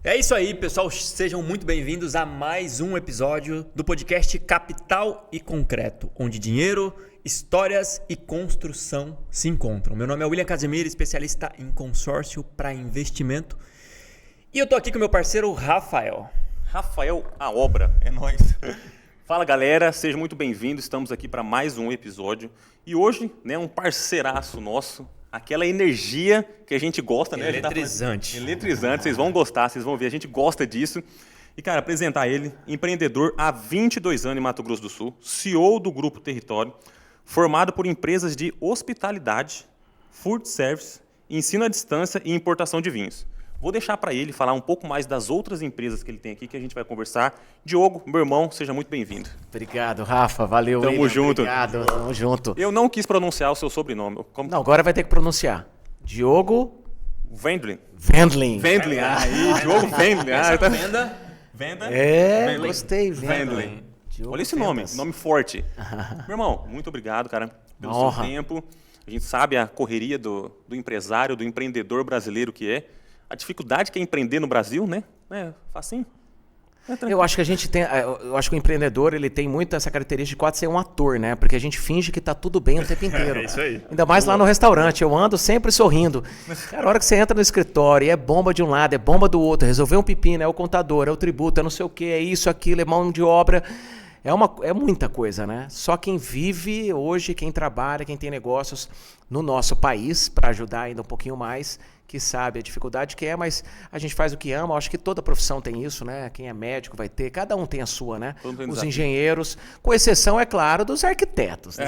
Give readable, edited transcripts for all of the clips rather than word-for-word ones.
É isso aí, pessoal. Sejam muito bem-vindos a mais um episódio do podcast Capital e Concreto, onde dinheiro, histórias e construção se encontram. Meu nome é William Casemiro, especialista em consórcio para investimento. E eu tô aqui com meu parceiro Rafael. Rafael, a obra, é nóis. Fala galera, sejam muito bem-vindos, estamos aqui para mais um episódio. E hoje, um parceiraço nosso, aquela energia que a gente gosta, né? Eletrizante. Eletrizante, vocês vão gostar, vocês vão ver, a gente gosta disso. E cara, apresentar ele, empreendedor há 22 anos em Mato Grosso do Sul, CEO do Grupo Território, formado por empresas de hospitalidade, food service, ensino à distância e importação de vinhos. Vou deixar para ele falar um pouco mais das outras empresas que ele tem aqui, que a gente vai conversar. Diogo, meu irmão, seja muito bem-vindo. Obrigado, Rafa. Valeu, Tamo William. junto. Obrigado, tamo junto. Eu não quis pronunciar o seu sobrenome. Não, agora vai ter que pronunciar. Diogo Vendlin. Vendlin. Vendlin, aí, Diogo Vendlin. Ah, tá... Venda. Vendlin. Gostei, Vendlin. Diogo Olha esse Vendas. nome forte. Meu irmão, muito obrigado, cara, pelo Uma seu honra. tempo. A gente sabe a correria do empresário, do empreendedor brasileiro que é. A dificuldade que é empreender no Brasil, né? É facinho. Eu acho que a gente tem, eu acho que o empreendedor ele tem muito essa característica de quase ser um ator, né? Porque a gente finge que tá tudo bem o tempo inteiro. É isso aí. Ainda mais lá no restaurante, eu ando sempre sorrindo. Cara, a hora que você entra no escritório e é bomba de um lado, é bomba do outro, resolver um pepino, é o contador, é o tributo, é não sei o quê, é isso, aquilo, é mão de obra. É muita coisa, né? Só quem vive hoje, quem trabalha, quem tem negócios no nosso país, para ajudar ainda um pouquinho mais, que sabe a dificuldade que é, mas a gente faz o que ama. Eu acho que toda profissão tem isso, né? Quem é médico vai ter, cada um tem a sua, né? Todo mundo tem Os desafio. engenheiros, com exceção, é claro, dos arquitetos. Né?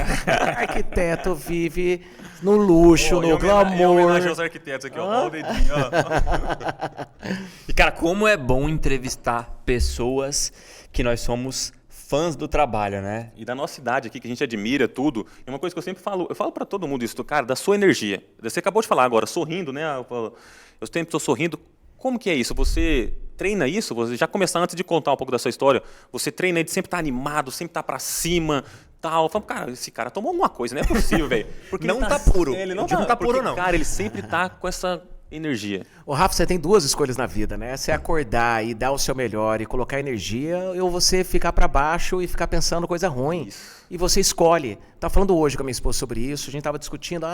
Arquiteto vive no luxo, no Em glamour. homenagem aos arquitetos aqui, ó. Olha o dedinho, ó. E cara, como é bom entrevistar pessoas que nós somos fãs do trabalho, né? E da nossa idade aqui, que a gente admira tudo. É uma coisa que eu sempre falo, eu falo para todo mundo isso, cara, da sua energia. Você acabou de falar agora, sorrindo, né? Eu sempre estou sorrindo. Como que é isso? Você treina isso? Você já começar antes de contar um pouco da sua história, você treina de sempre estar animado, sempre estar para cima, tal. Eu falo, cara, esse cara tomou alguma coisa, não é possível, velho. Porque Não ele tá puro. Ele Eu não digo não tá puro, porque, não. Cara, ele sempre tá com essa energia. Ô, Rafa, você tem duas escolhas na vida, né? Você acordar e dar o seu melhor e colocar energia, ou você ficar pra baixo e ficar pensando coisa ruim. Isso. E você escolhe. Tava falando hoje com a minha esposa sobre isso, a gente tava discutindo,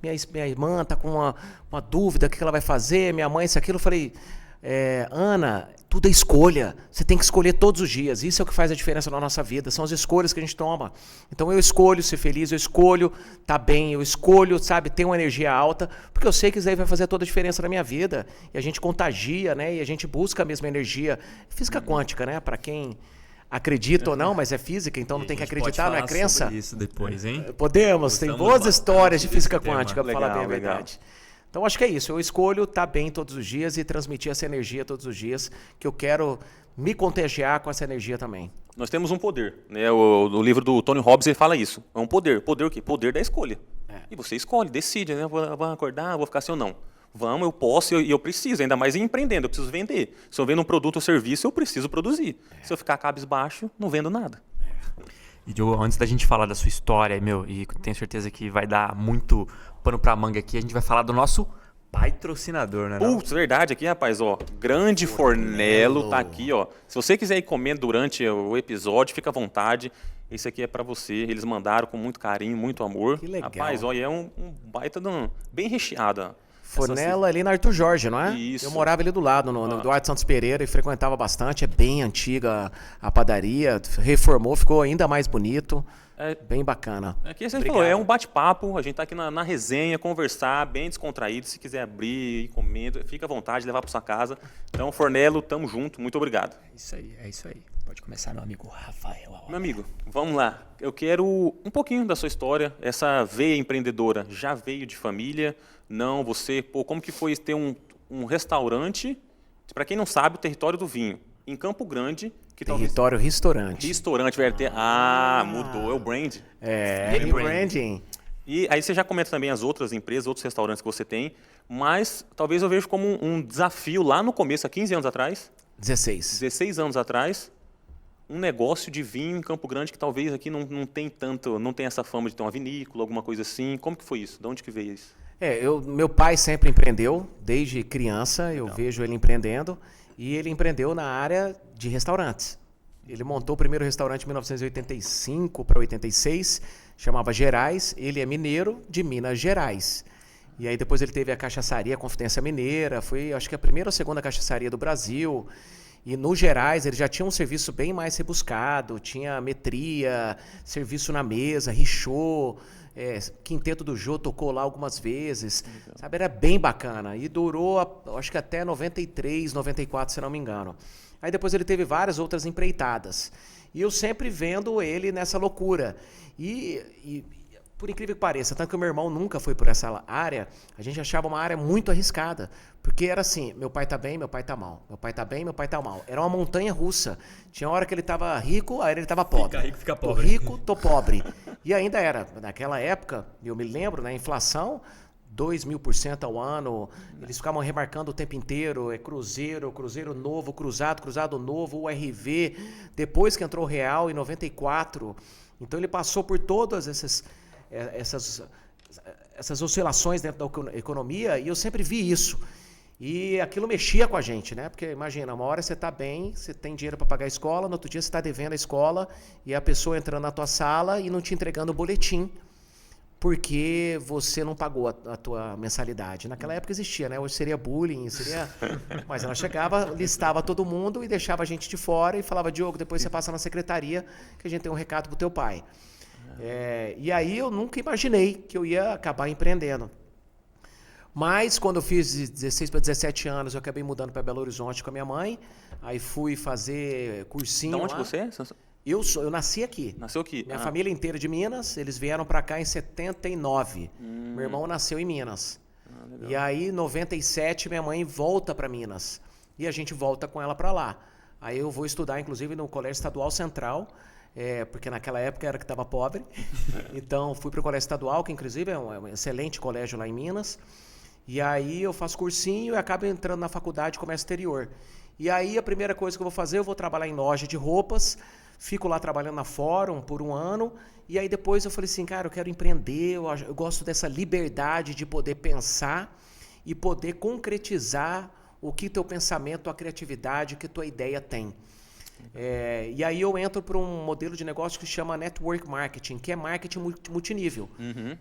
minha irmã tá com uma dúvida, o que ela vai fazer, minha mãe, isso, aquilo. Eu falei, Ana, tudo é escolha. Você tem que escolher todos os dias. Isso é o que faz a diferença na nossa vida. São as escolhas que a gente toma. Então eu escolho ser feliz, eu escolho estar bem, eu escolho, sabe, ter uma energia alta, porque eu sei que isso aí vai fazer toda a diferença na minha vida. E a gente contagia, né? E a gente busca a mesma energia. Física quântica, né? Para quem acredita ou não, mas é física, então não tem que acreditar, não é crença. Isso depois, hein? Podemos, tem Gostamos boas bastante histórias de física desse tema. quântica, para falar bem a Legal, legal. verdade. Então acho que é isso, eu escolho estar bem todos os dias e transmitir essa energia todos os dias, que eu quero me contagiar com essa energia também. Nós temos um poder, né? O livro do Tony Robbins ele fala isso. É um poder. Poder o quê? Poder da escolha. E você escolhe, decide, né? Vou acordar, vou ficar assim ou não. Vamos, eu posso e eu preciso, ainda mais empreendendo, eu preciso vender. Se eu vendo um produto ou serviço, eu preciso produzir. Se eu ficar cabisbaixo, não vendo nada. E Diogo, antes da gente falar da sua história, e tenho certeza que vai dar muito pano pra manga aqui, a gente vai falar do nosso patrocinador, né? Putz, verdade aqui, rapaz, ó. Grande Fornelo tá aqui, ó. Se você quiser ir comendo durante o episódio, fica à vontade. Esse aqui é pra você. Eles mandaram com muito carinho, muito amor. Que legal. Rapaz, ó, e é um baita bem recheado. Ó. Fornela ali na Arthur Jorge, não é? Isso. Eu morava ali do lado, no Eduardo Santos Pereira, e frequentava bastante. É bem antiga a padaria, reformou, ficou ainda mais bonito. Bem bacana. Aqui você Obrigado. falou, é um bate-papo, a gente tá aqui na resenha, conversar, bem descontraído. Se quiser abrir e comendo, fica à vontade, levar para sua casa. Então, Fornelo, tamo junto, muito obrigado. É isso aí. Pode começar, meu amigo Rafael. Meu amigo, vamos lá. Eu quero um pouquinho da sua história. Essa veia empreendedora já veio de família? Não, você, como que foi ter um restaurante, para quem não sabe, o Território do Vinho, em Campo Grande, que Território Restaurante. Restaurante, vai ter. Mudou, é o brand. Rebranding. E aí você já comenta também as outras empresas, outros restaurantes que você tem, mas talvez eu veja como um desafio lá no começo, há 15 anos atrás, 16 anos atrás, um negócio de vinho em Campo Grande que talvez aqui não tem essa fama de ter uma vinícola, alguma coisa assim. Como que foi isso? De onde que veio isso? Meu pai sempre empreendeu, desde criança eu vejo ele empreendendo, e ele empreendeu na área de restaurantes. Ele montou o primeiro restaurante em 1985 para 86, chamava Gerais, ele é mineiro de Minas Gerais. E aí depois ele teve a cachaçaria Confidência Mineira, foi acho que a primeira ou segunda cachaçaria do Brasil. E no Gerais ele já tinha um serviço bem mais rebuscado, tinha metria, serviço na mesa, richô, Quinteto do Jô tocou lá algumas vezes, sabe? Era bem bacana e durou acho que até 93, 94, se não me engano. Aí depois ele teve várias outras empreitadas. E eu sempre vendo ele nessa loucura. E por incrível que pareça, tanto que o meu irmão nunca foi por essa área, a gente achava uma área muito arriscada. Porque era assim, meu pai tá bem, meu pai tá mal. Meu pai tá bem, meu pai tá mal. Era uma montanha russa. Tinha hora que ele tava rico, aí ele tava pobre. Fica rico, fica Tô pobre. rico, tô pobre. E ainda era, naquela época, eu me lembro, né, a inflação, 2.000% ao ano, eles ficavam remarcando o tempo inteiro, cruzeiro novo, cruzado novo, URV, depois que entrou o real em 94, então ele passou por todas essas oscilações dentro da economia e eu sempre vi isso. E aquilo mexia com a gente, né? Porque imagina, uma hora você está bem, você tem dinheiro para pagar a escola, no outro dia você está devendo a escola e a pessoa entrando na tua sala e não te entregando o boletim porque você não pagou a tua mensalidade. Naquela época existia, né? Hoje seria bullying, mas ela chegava, listava todo mundo e deixava a gente de fora e falava, Diogo, depois você passa na secretaria que a gente tem um recado pro teu pai. E aí eu nunca imaginei que eu ia acabar empreendendo. Mas quando eu fiz de 16 para 17 anos, eu acabei mudando para Belo Horizonte com a minha mãe. Aí fui fazer cursinho. De onde lá. você é? Eu nasci aqui. Nasceu aqui? Minha família inteira de Minas, eles vieram para cá em 79. Meu irmão nasceu em Minas. E aí, em 97, minha mãe volta para Minas. E a gente volta com ela para lá. Aí eu vou estudar, inclusive, no Colégio Estadual Central, porque naquela época era que estava pobre. Então, fui para o Colégio Estadual, que inclusive é um excelente colégio lá em Minas. E aí eu faço cursinho e acabo entrando na faculdade de comércio exterior. E aí a primeira coisa que eu vou fazer, eu vou trabalhar em loja de roupas, fico lá trabalhando na Fórum por um ano, e aí depois eu falei assim, cara, eu quero empreender, eu gosto dessa liberdade de poder pensar e poder concretizar o que teu pensamento, a criatividade, o que tua ideia tem. E aí eu entro para um modelo de negócio que se chama Network Marketing, que é marketing multinível,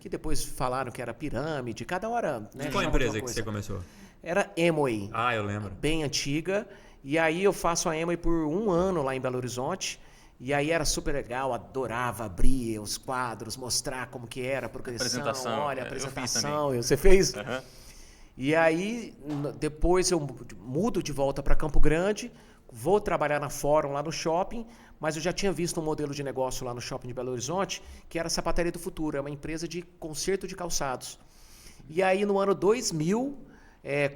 que depois falaram que era pirâmide, cada hora... Né, Qual a empresa que você começou? Era Amway. Ah, eu lembro. Bem antiga. E aí eu faço a Amway por um ano lá em Belo Horizonte. E aí era super legal, adorava abrir os quadros, mostrar como que era a progressão. Olha, a apresentação. Você fez? Uhum. E aí depois eu mudo de volta para Campo Grande, vou trabalhar na Fórum lá no shopping, mas eu já tinha visto um modelo de negócio lá no shopping de Belo Horizonte, que era a Sapataria do Futuro, é uma empresa de conserto de calçados. E aí no ano 2000,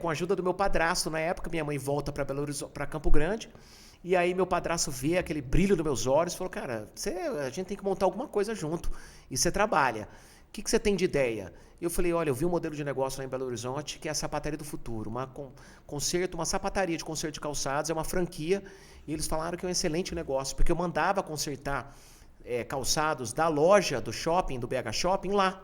com a ajuda do meu padrasto, na época, minha mãe volta para Campo Grande, e aí meu padrasto vê aquele brilho nos meus olhos e falou, cara, a gente tem que montar alguma coisa junto, e você trabalha. O que você tem de ideia? Eu falei, olha, eu vi um modelo de negócio lá em Belo Horizonte, que é a Sapataria do Futuro, uma sapataria de conserto de calçados, é uma franquia, e eles falaram que é um excelente negócio, porque eu mandava consertar calçados da loja, do shopping, do BH Shopping, lá.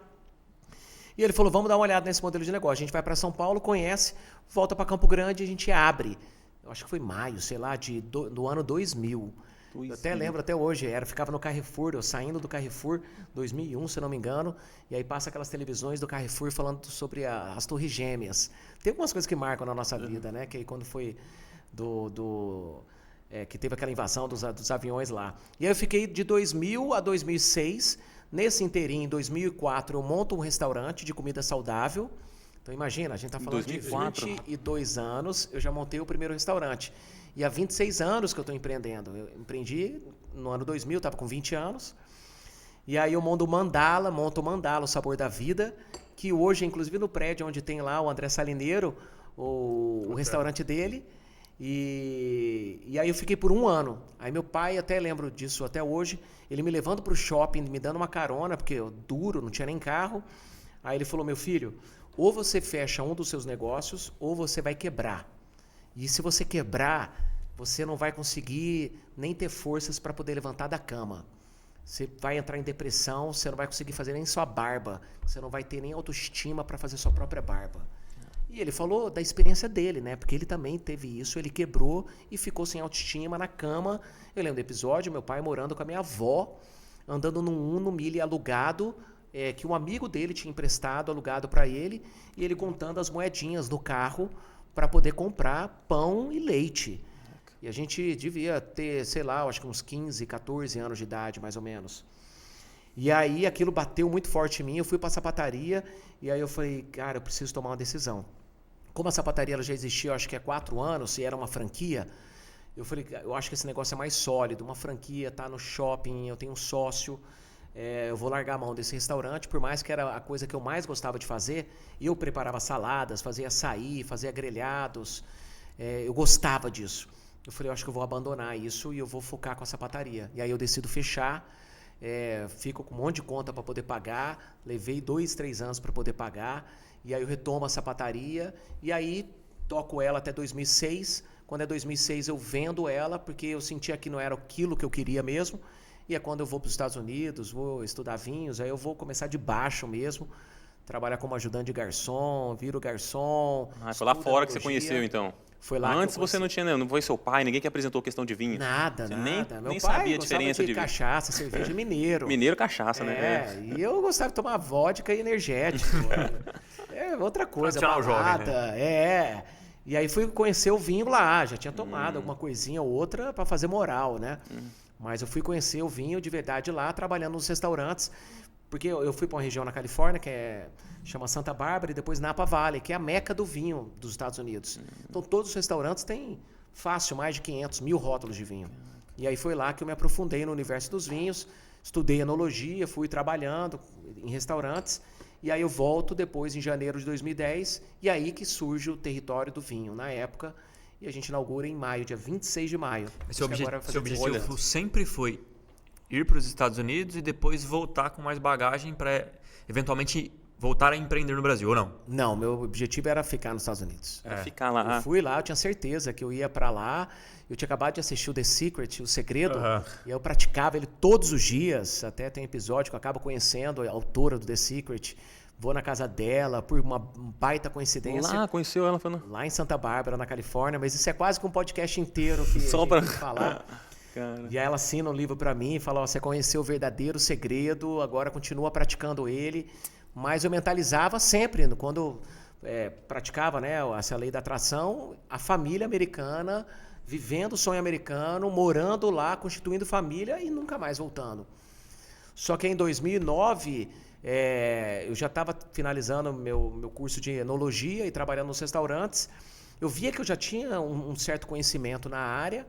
E ele falou, vamos dar uma olhada nesse modelo de negócio. A gente vai para São Paulo, conhece, volta para Campo Grande e a gente abre. Eu acho que foi maio, sei lá, do ano 2000. Eu até lembro até hoje, ficava no Carrefour, eu saindo do Carrefour, 2001, se não me engano, e aí passa aquelas televisões do Carrefour falando sobre as Torres Gêmeas. Tem algumas coisas que marcam na nossa vida, né? Que aí quando foi que teve aquela invasão dos aviões lá. E aí eu fiquei de 2000 a 2006, nesse inteirinho, em 2004, eu monto um restaurante de comida saudável. Então imagina, a gente está falando 2004. De 22 anos, eu já montei o primeiro restaurante. E há 26 anos que eu estou empreendendo. Eu empreendi no ano 2000, estava com 20 anos. E aí eu monto o Mandala, o Sabor da Vida, que hoje, inclusive no prédio onde tem lá o André Salineiro, o restaurante dele. E aí eu fiquei por um ano. Aí meu pai, até lembro disso até hoje, ele me levando para o shopping, me dando uma carona, porque eu duro, não tinha nem carro. Aí ele falou, meu filho, ou você fecha um dos seus negócios, ou você vai quebrar. E se você quebrar, você não vai conseguir nem ter forças para poder levantar da cama. você vai entrar em depressão, você não vai conseguir fazer nem sua barba, você não vai ter nem autoestima para fazer sua própria barba. E ele falou da experiência dele, né? Porque ele também teve isso, ele quebrou e ficou sem autoestima na cama. Eu lembro do episódio, meu pai morando com a minha avó, andando num Uno Mille alugado, que um amigo dele tinha emprestado, alugado para ele, e ele contando as moedinhas no carro para poder comprar pão e leite. E a gente devia ter, sei lá, acho que uns 15, 14 anos de idade, mais ou menos. E aí aquilo bateu muito forte em mim, eu fui para a sapataria, e aí eu falei, cara, eu preciso tomar uma decisão. Como a sapataria ela já existia, eu acho que há 4 anos, e era uma franquia, eu falei, eu acho que esse negócio é mais sólido. Uma franquia, tá no shopping, eu tenho um sócio, eu vou largar a mão desse restaurante, por mais que era a coisa que eu mais gostava de fazer. Eu preparava saladas, fazia açaí, fazia grelhados, eu gostava disso. Eu falei, eu acho que eu vou abandonar isso e eu vou focar com a sapataria. E aí eu decido fechar, fico com um monte de conta para poder pagar, levei 2, 3 anos para poder pagar, e aí eu retomo a sapataria, e aí toco ela até 2006. Quando é 2006 eu vendo ela, porque eu sentia que não era aquilo que eu queria mesmo, e é quando eu vou para os Estados Unidos, vou estudar vinhos, aí eu vou começar de baixo mesmo, trabalhar como ajudante de garçom, viro garçom. Foi lá fora que você conheceu, então? Foi lá. Antes você não tinha, não foi seu pai, ninguém que apresentou questão de vinho? Nada, você nada. Nem sabia a diferença de cachaça, cerveja mineiro. Mineiro, cachaça, né? E eu gostava de tomar vodka e energético. Outra coisa, balada. Jovem, né? E aí fui conhecer o vinho lá, já tinha tomado alguma coisinha ou outra para fazer moral, né? Mas eu fui conhecer o vinho de verdade lá, trabalhando nos restaurantes, porque eu fui para uma região na Califórnia, chama Santa Bárbara, e depois Napa Valley, que é a meca do vinho dos Estados Unidos. Então todos os restaurantes têm fácil mais de 500 mil rótulos de vinho. E aí foi lá que eu me aprofundei no universo dos vinhos, estudei enologia, fui trabalhando em restaurantes, e aí eu volto depois em janeiro de 2010, e aí que surge o Território do Vinho, na época, e a gente inaugura em maio, dia 26 de maio. Seu objetivo sempre foi ir para os Estados Unidos e depois voltar com mais bagagem para eventualmente voltar a empreender no Brasil, ou não? Não, meu objetivo era ficar nos Estados Unidos. Ficar lá. Eu fui lá, eu tinha certeza que eu ia para lá. Eu tinha acabado de assistir o The Secret, O Segredo, e eu praticava ele todos os dias. Até tem episódio que eu acabo conhecendo a autora do The Secret. Vou na casa dela por uma baita coincidência. Lá, conheceu ela? Falando... Lá em Santa Bárbara, na Califórnia. Mas isso é quase que um podcast inteiro que só para falar. Cara. E aí ela assina um livro para mim e fala, você conheceu o verdadeiro segredo, agora continua praticando ele. Mas eu mentalizava sempre, quando praticava, né, essa lei da atração, a família americana, vivendo o sonho americano, morando lá, constituindo família e nunca mais voltando. Só que em 2009, eu já estava finalizando meu curso de enologia e trabalhando nos restaurantes. Eu via que eu já tinha um certo conhecimento na área,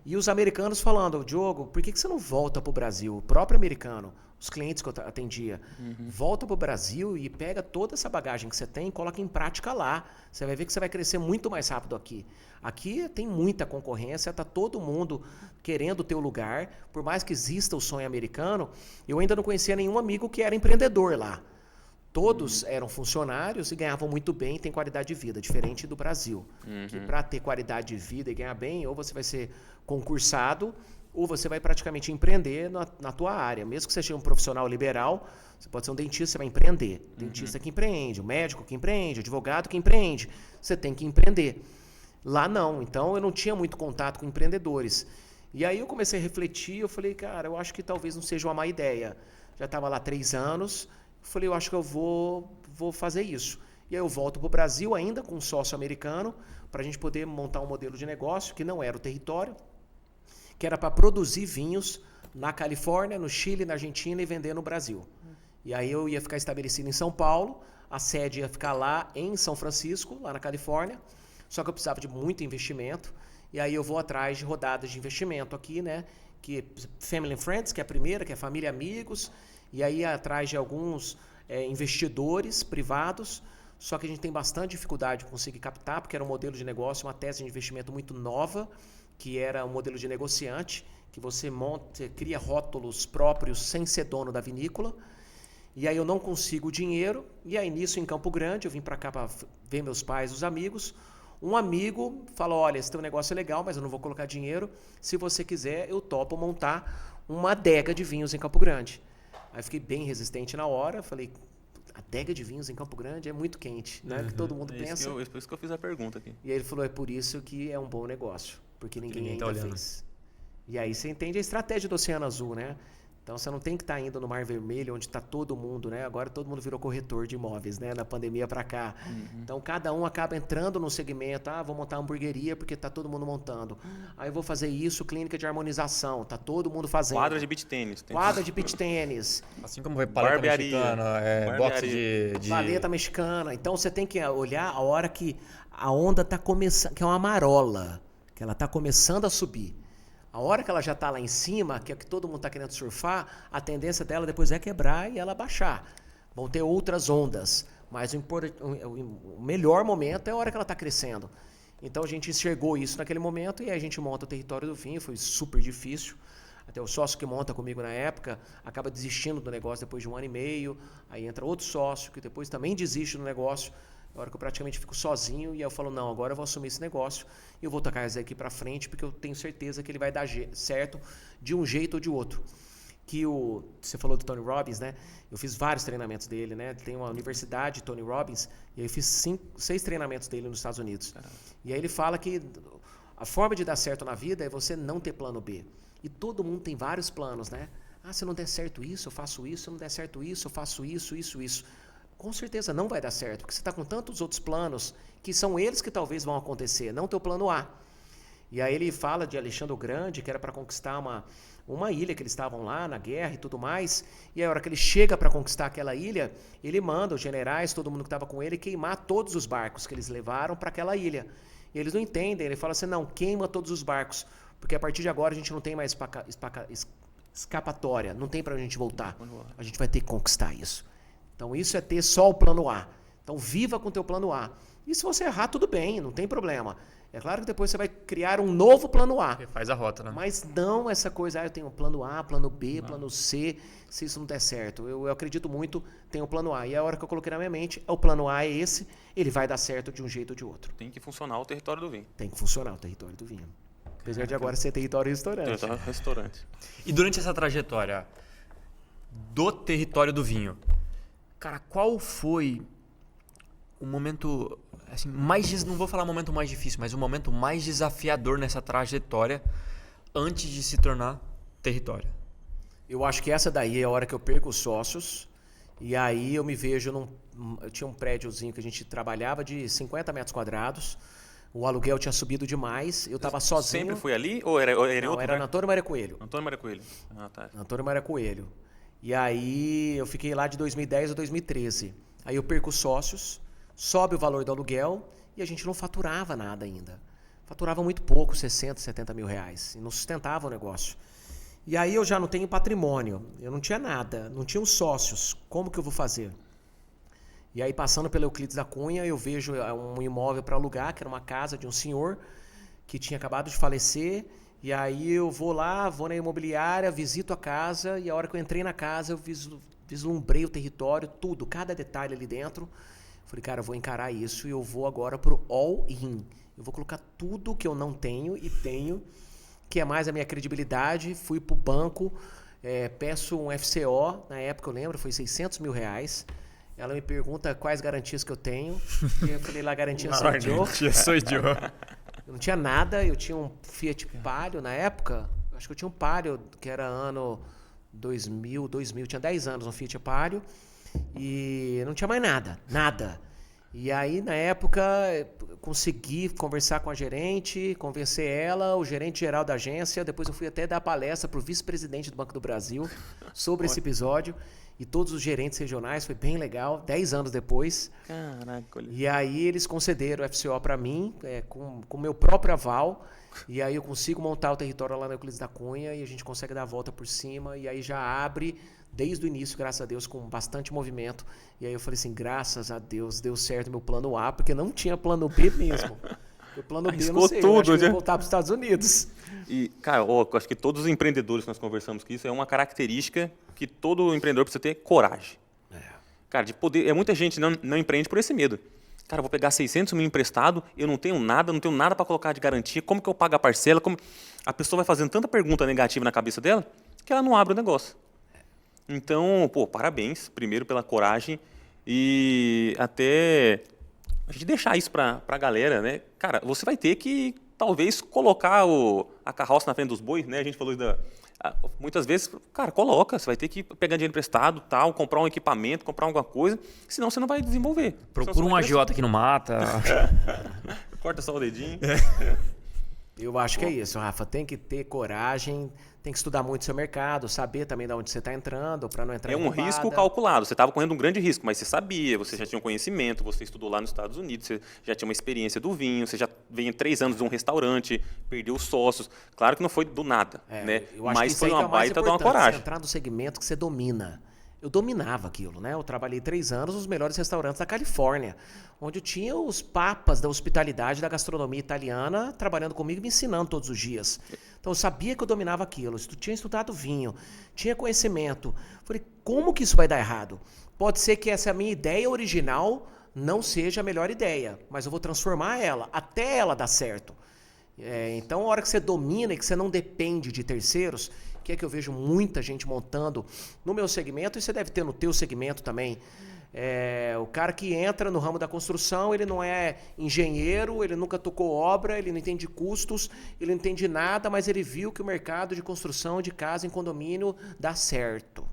e os americanos falando, Diogo, por que você não volta para o Brasil? O próprio americano, os clientes que eu atendia, volta para o Brasil e pega toda essa bagagem que você tem e coloca em prática lá. Você vai ver que você vai crescer muito mais rápido aqui. Aqui tem muita concorrência, está todo mundo querendo o teu lugar. Por mais que exista o sonho americano, eu ainda não conhecia nenhum amigo que era empreendedor lá. Todos eram funcionários e ganhavam muito bem e têm qualidade de vida, diferente do Brasil. Que para ter qualidade de vida e ganhar bem, ou você vai ser concursado, ou você vai praticamente empreender na tua área. Mesmo que você seja um profissional liberal, você pode ser um dentista, você vai empreender. Dentista que empreende, o médico que empreende, o advogado que empreende. Você tem que empreender. Lá não, então eu não tinha muito contato com empreendedores. E aí eu comecei a refletir, eu falei, cara, eu acho que talvez não seja uma má ideia. Já estava lá 3 anos, falei, eu acho que eu vou fazer isso. E aí eu volto para o Brasil ainda com um sócio americano, para a gente poder montar um modelo de negócio que não era o território, que era para produzir vinhos na Califórnia, no Chile, na Argentina e vender no Brasil. E aí eu ia ficar estabelecido em São Paulo, a sede ia ficar lá em São Francisco, lá na Califórnia, só que eu precisava de muito investimento, e aí eu vou atrás de rodadas de investimento aqui, né? Que Family and Friends, que é a primeira, que é família e amigos, e aí atrás de alguns investidores privados, só que a gente tem bastante dificuldade de conseguir captar, porque era um modelo de negócio, uma tese de investimento muito nova, que era um modelo de negociante, que você cria rótulos próprios sem ser dono da vinícola, e aí eu não consigo o dinheiro, e aí nisso em Campo Grande, eu vim para cá para ver meus pais, os amigos, Um amigo falou, olha, esse teu negócio é legal, mas eu não vou colocar dinheiro. Se você quiser, eu topo montar uma adega de vinhos em Campo Grande. Aí fiquei bem resistente na hora, falei, adega de vinhos em Campo Grande é muito quente, né? Que todo mundo pensa. Por isso que eu fiz a pergunta aqui. E aí ele falou, é por isso que é um bom negócio, porque ninguém tá ainda olhando. fez. E aí você entende a estratégia do Oceano Azul, né? Então você não tem que estar indo no Mar Vermelho, onde está todo mundo, né? Agora todo mundo virou corretor de imóveis, né? Da pandemia para cá. Então cada um acaba entrando no segmento. Ah, vou montar uma hamburgueria porque está todo mundo montando. Aí eu vou fazer isso, clínica de harmonização. Tá todo mundo fazendo. Quadra de beach tênis. Quadra de beach tênis. Assim como vai paleta Barbearia. mexicana, boxe de... Paleta mexicana. Então você tem que olhar a hora que a onda está começando, que é uma marola, que ela está começando a subir. A hora que ela já está lá em cima, que é que todo mundo está querendo surfar, a tendência dela depois é quebrar e ela baixar. Vão ter outras ondas, mas o melhor momento é a hora que ela está crescendo. Então a gente enxergou isso naquele momento e aí a gente monta o território do vinho, foi super difícil. Até o sócio que monta comigo na época acaba desistindo do negócio depois de 1 ano e meio, aí entra outro sócio que depois também desiste do negócio. A hora que eu praticamente fico sozinho e aí eu falo, não, agora eu vou assumir esse negócio e eu vou tocar isso aqui para frente porque eu tenho certeza que ele vai dar certo de um jeito ou de outro. Você falou do Tony Robbins, né? Eu fiz vários treinamentos dele, né? Tem uma universidade, Tony Robbins, e aí eu fiz 6 treinamentos dele nos Estados Unidos. E aí ele fala que a forma de dar certo na vida é você não ter plano B. E todo mundo tem vários planos, né? Ah, se não der certo isso, eu faço isso. Se não der certo isso, eu faço isso. Com certeza não vai dar certo, porque você está com tantos outros planos que são eles que talvez vão acontecer, não o teu plano A. E aí ele fala de Alexandre o Grande, que era para conquistar uma ilha, que eles estavam lá na guerra e tudo mais, e aí a hora que ele chega para conquistar aquela ilha, ele manda os generais, todo mundo que estava com ele, queimar todos os barcos que eles levaram para aquela ilha. E eles não entendem, ele fala assim, não, queima todos os barcos, porque a partir de agora a gente não tem mais escapatória, não tem para a gente voltar, a gente vai ter que conquistar isso. Então isso é ter só o plano A. Então viva com o teu plano A. E se você errar, tudo bem, não tem problema. É claro que depois você vai criar um novo plano A. Faz a rota, né? Mas não essa coisa, eu tenho plano A, plano B, plano C, se isso não der certo. Eu acredito muito, tem o plano A. E a hora que eu coloquei na minha mente, o plano A é esse, ele vai dar certo de um jeito ou de outro. Tem que funcionar o território do vinho. Tem que funcionar o território do vinho. Apesar de agora ser território restaurante. Território restaurante. E durante essa trajetória do território do vinho, cara, qual foi o momento, assim, não vou falar o momento mais difícil, mas o momento mais desafiador nessa trajetória antes de se tornar território? Eu acho que essa daí é a hora que eu perco os sócios e aí eu me vejo eu tinha um prédiozinho que a gente trabalhava de 50 metros quadrados, o aluguel tinha subido demais, eu estava sozinho. Sempre foi ali ou era Não, outro era lugar? na Antônio Maria Coelho. Antônio Maria Coelho. Ah, tá. Antônio Maria Coelho. E aí eu fiquei lá de 2010 a 2013. Aí eu perco os sócios, sobe o valor do aluguel e a gente não faturava nada ainda. Faturava muito pouco, 60, 70 mil reais. E não sustentava o negócio. E aí eu já não tenho patrimônio, eu não tinha nada, não tinha os sócios. Como que eu vou fazer? E aí passando pela Euclides da Cunha, eu vejo um imóvel para alugar, que era uma casa de um senhor que tinha acabado de falecer. E aí eu vou lá, vou na imobiliária, visito a casa e a hora que eu entrei na casa eu vislumbrei o território, tudo, cada detalhe ali dentro. Falei, cara, eu vou encarar isso e eu vou agora pro all-in. Eu vou colocar tudo que eu não tenho e tenho, que é mais a minha credibilidade. Fui pro banco, peço um FCO, na época eu lembro, foi 600 mil reais. Ela me pergunta quais garantias que eu tenho. E eu falei lá, garantia sou eu. Sou eu. Eu não tinha nada, eu tinha um Fiat Palio na época, acho que eu tinha um Palio que era ano 2000, tinha 10 anos um Fiat Palio e não tinha mais nada. E aí na época consegui conversar com a gerente, convencer ela, o gerente geral da agência, depois eu fui até dar palestra para o vice-presidente do Banco do Brasil sobre esse episódio e todos os gerentes regionais, foi bem legal, 10 anos depois. Caraca, olha. E aí eles concederam o FCO para mim, com o meu próprio aval, e aí eu consigo montar o território lá na Euclides da Cunha e a gente consegue dar a volta por cima, e aí já abre desde o início, graças a Deus, com bastante movimento. E aí eu falei assim, graças a Deus, deu certo meu plano A, porque não tinha plano B mesmo. O plano B, eu não sei, eu acho que eu ia voltar para os Estados Unidos. E, cara, eu acho que todos os empreendedores que nós conversamos que isso é uma característica que todo empreendedor precisa ter coragem. Cara, de poder. Muita gente não empreende por esse medo. Cara, eu vou pegar 600 mil emprestado, eu não tenho nada para colocar de garantia, como que eu pago a parcela? A pessoa vai fazendo tanta pergunta negativa na cabeça dela que ela não abre o negócio. Então, pô, parabéns, primeiro pela coragem e até a gente deixar isso para a galera, né? Cara, você vai ter que, talvez, colocar a carroça na frente dos bois, né? A gente falou muitas vezes, cara, você vai ter que pegar dinheiro emprestado, tal, comprar um equipamento, comprar alguma coisa, senão você não vai desenvolver. Procura um agiota que não mata. Corta só o dedinho. Eu acho que é isso, Rafa. Tem que ter coragem, tem que estudar muito seu mercado, saber também de onde você está entrando, para não entrar em roubada. Risco calculado. Você estava correndo um grande risco, mas você sabia, você já tinha um conhecimento, você estudou lá nos Estados Unidos, você já tinha uma experiência do vinho, você já veio 3 anos de um restaurante, perdeu os sócios. Claro que não foi do nada, né? Mas foi uma baita de uma coragem. Você entrar no segmento que você domina. Eu dominava aquilo, né? Eu trabalhei 3 anos nos melhores restaurantes da Califórnia, onde eu tinha os papas da hospitalidade, da gastronomia italiana, trabalhando comigo e me ensinando todos os dias. Então eu sabia que eu dominava aquilo, eu tinha estudado vinho, tinha conhecimento. Falei, como que isso vai dar errado? Pode ser que essa minha ideia original não seja a melhor ideia, mas eu vou transformar ela, até ela dar certo. Então, a hora que você domina e que você não depende de terceiros, que é que eu vejo muita gente montando no meu segmento, e você deve ter no teu segmento também. O cara que entra no ramo da construção, ele não é engenheiro, ele nunca tocou obra, ele não entende custos, ele não entende nada, mas ele viu que o mercado de construção de casa em condomínio dá certo.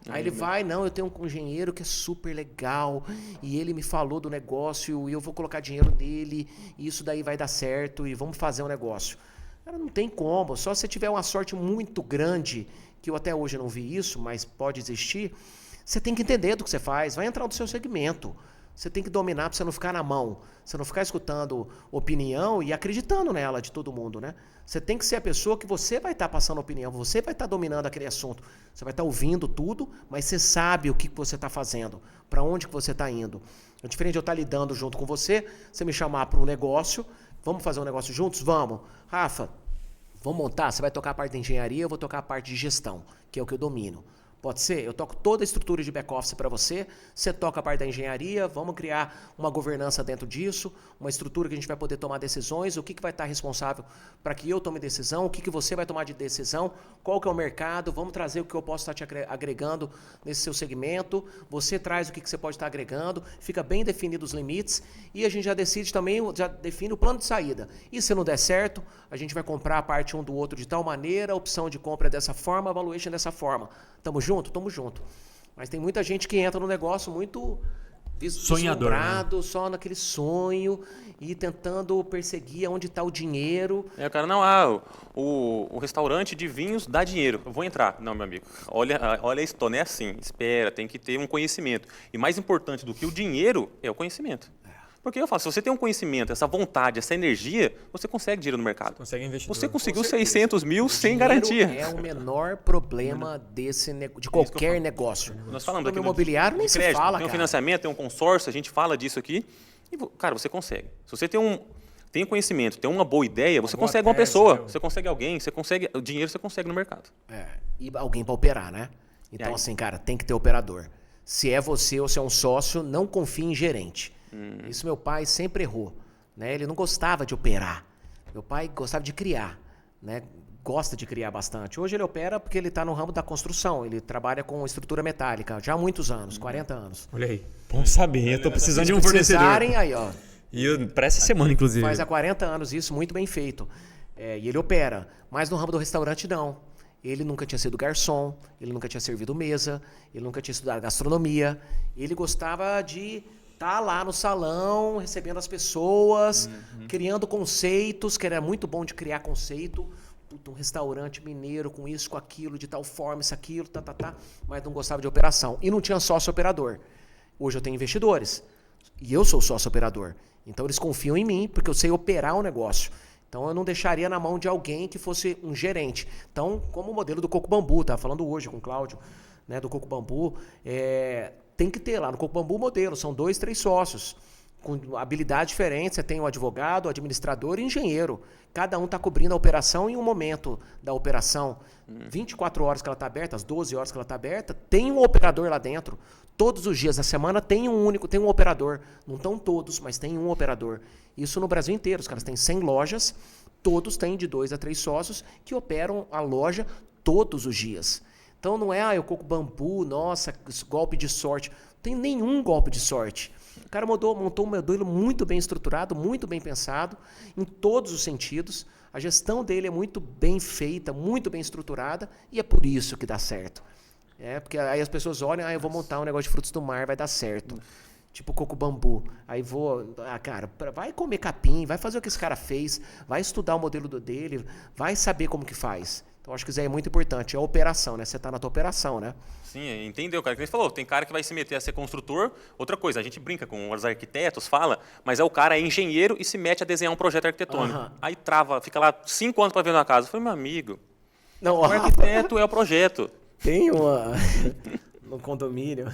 Aí ele vai, não, eu tenho um engenheiro que é super legal e ele me falou do negócio e eu vou colocar dinheiro nele e isso daí vai dar certo e vamos fazer um negócio. Cara, não tem como, só se você tiver uma sorte muito grande, que eu até hoje não vi isso, mas pode existir, você tem que entender do que você faz, vai entrar no seu segmento. Você tem que dominar para você não ficar na mão, você não ficar escutando opinião e acreditando nela de todo mundo, né? Você tem que ser a pessoa que você vai estar passando opinião, você vai estar dominando aquele assunto, você vai estar ouvindo tudo, mas você sabe o que você está fazendo, para onde que você está indo. É diferente de eu estar lidando junto com você, você me chamar para um negócio, vamos fazer um negócio juntos? Vamos. Rafa, vamos montar? Você vai tocar a parte de engenharia, eu vou tocar a parte de gestão, que é o que eu domino. Pode ser? Eu toco toda a estrutura de back-office para você, você toca a parte da engenharia, vamos criar uma governança dentro disso, uma estrutura que a gente vai poder tomar decisões, o que vai estar responsável para que eu tome decisão, o que você vai tomar de decisão, qual que é o mercado, vamos trazer o que eu posso estar te agregando nesse seu segmento, você traz o que você pode estar agregando, fica bem definido os limites e a gente já decide também, já define o plano de saída. E se não der certo, a gente vai comprar a parte um do outro de tal maneira, a opção de compra é dessa forma, a valuation é dessa forma. Tamo junto? Tamo junto. Mas tem muita gente que entra no negócio muito sonhador, né? Só naquele sonho e tentando perseguir onde está o dinheiro. O cara, não, o restaurante de vinhos dá dinheiro, eu vou entrar. Não, meu amigo, olha a história, não é assim, espera, tem que ter um conhecimento. E mais importante do que o dinheiro é o conhecimento. Porque eu falo, se você tem um conhecimento, essa vontade, essa energia, você consegue dinheiro no mercado. Consegue investir. Você conseguiu 600 mil sem garantia. É o menor problema de qualquer negócio. Nós falamos no imobiliário nem se fala, tem um financiamento, tem um consórcio, a gente fala disso aqui. E, cara, você consegue. Se você tem conhecimento, tem uma boa ideia, você consegue uma pessoa, você consegue alguém, você consegue o dinheiro, você consegue no mercado. E alguém para operar, né? Então, assim, cara, tem que ter operador. Se é você ou se é um sócio, não confie em gerente. Isso meu pai sempre errou, né? Ele não gostava de operar. Meu pai gostava de criar, né? Gosta de criar bastante. Hoje ele opera porque ele está no ramo da construção. Ele trabalha com estrutura metálica já há muitos anos, 40 anos. Olha aí, bom saber. Eu tô precisando de um fornecedor. Aí, ó. E para essa semana, inclusive. Faz há 40 anos isso, muito bem feito. E ele opera. Mas no ramo do restaurante, não. Ele nunca tinha sido garçom, ele nunca tinha servido mesa, ele nunca tinha estudado gastronomia. Ele gostava de tá lá no salão, recebendo as pessoas, criando conceitos, que era muito bom de criar conceito. Um restaurante mineiro com isso, com aquilo, de tal forma, isso, aquilo, mas não gostava de operação. E não tinha sócio operador. Hoje eu tenho investidores. E eu sou sócio operador. Então eles confiam em mim, porque eu sei operar o negócio. Então eu não deixaria na mão de alguém que fosse um gerente. Então, como o modelo do Coco Bambu, estava falando hoje com o Cláudio, né, do Coco Bambu, tem que ter lá no Coco Bambu modelo, são 2, 3 sócios. com habilidades diferentes. Você tem o advogado, o administrador e o engenheiro. Cada um está cobrindo a operação em um momento da operação. 24 horas que ela está aberta, as 12 horas que ela está aberta, tem um operador lá dentro. Todos os dias da semana tem um operador. Não estão todos, mas tem um operador. Isso no Brasil inteiro. Os caras têm 100 lojas, todos têm de 2 a 3 sócios que operam a loja todos os dias. Então não é, eu coco bambu, nossa, golpe de sorte. Não tem nenhum golpe de sorte. O cara montou um modelo muito bem estruturado, muito bem pensado, em todos os sentidos. A gestão dele é muito bem feita, muito bem estruturada, e é por isso que dá certo. Porque aí as pessoas olham, eu vou montar um negócio de frutos do mar, vai dar certo. Tipo coco bambu. Aí cara, vai comer capim, vai fazer o que esse cara fez, vai estudar o modelo dele, vai saber como que faz. Então acho que isso aí é muito importante, é a operação, né? Você tá na tua operação, né? Sim, entendeu, cara? Que você falou, tem cara que vai se meter a ser construtor. Outra coisa, a gente brinca com os arquitetos, fala, mas o cara é engenheiro e se mete a desenhar um projeto arquitetônico. Aí trava, fica lá 5 anos para ver uma casa. Eu falei, meu amigo, não, o arquiteto é o projeto. Tem no condomínio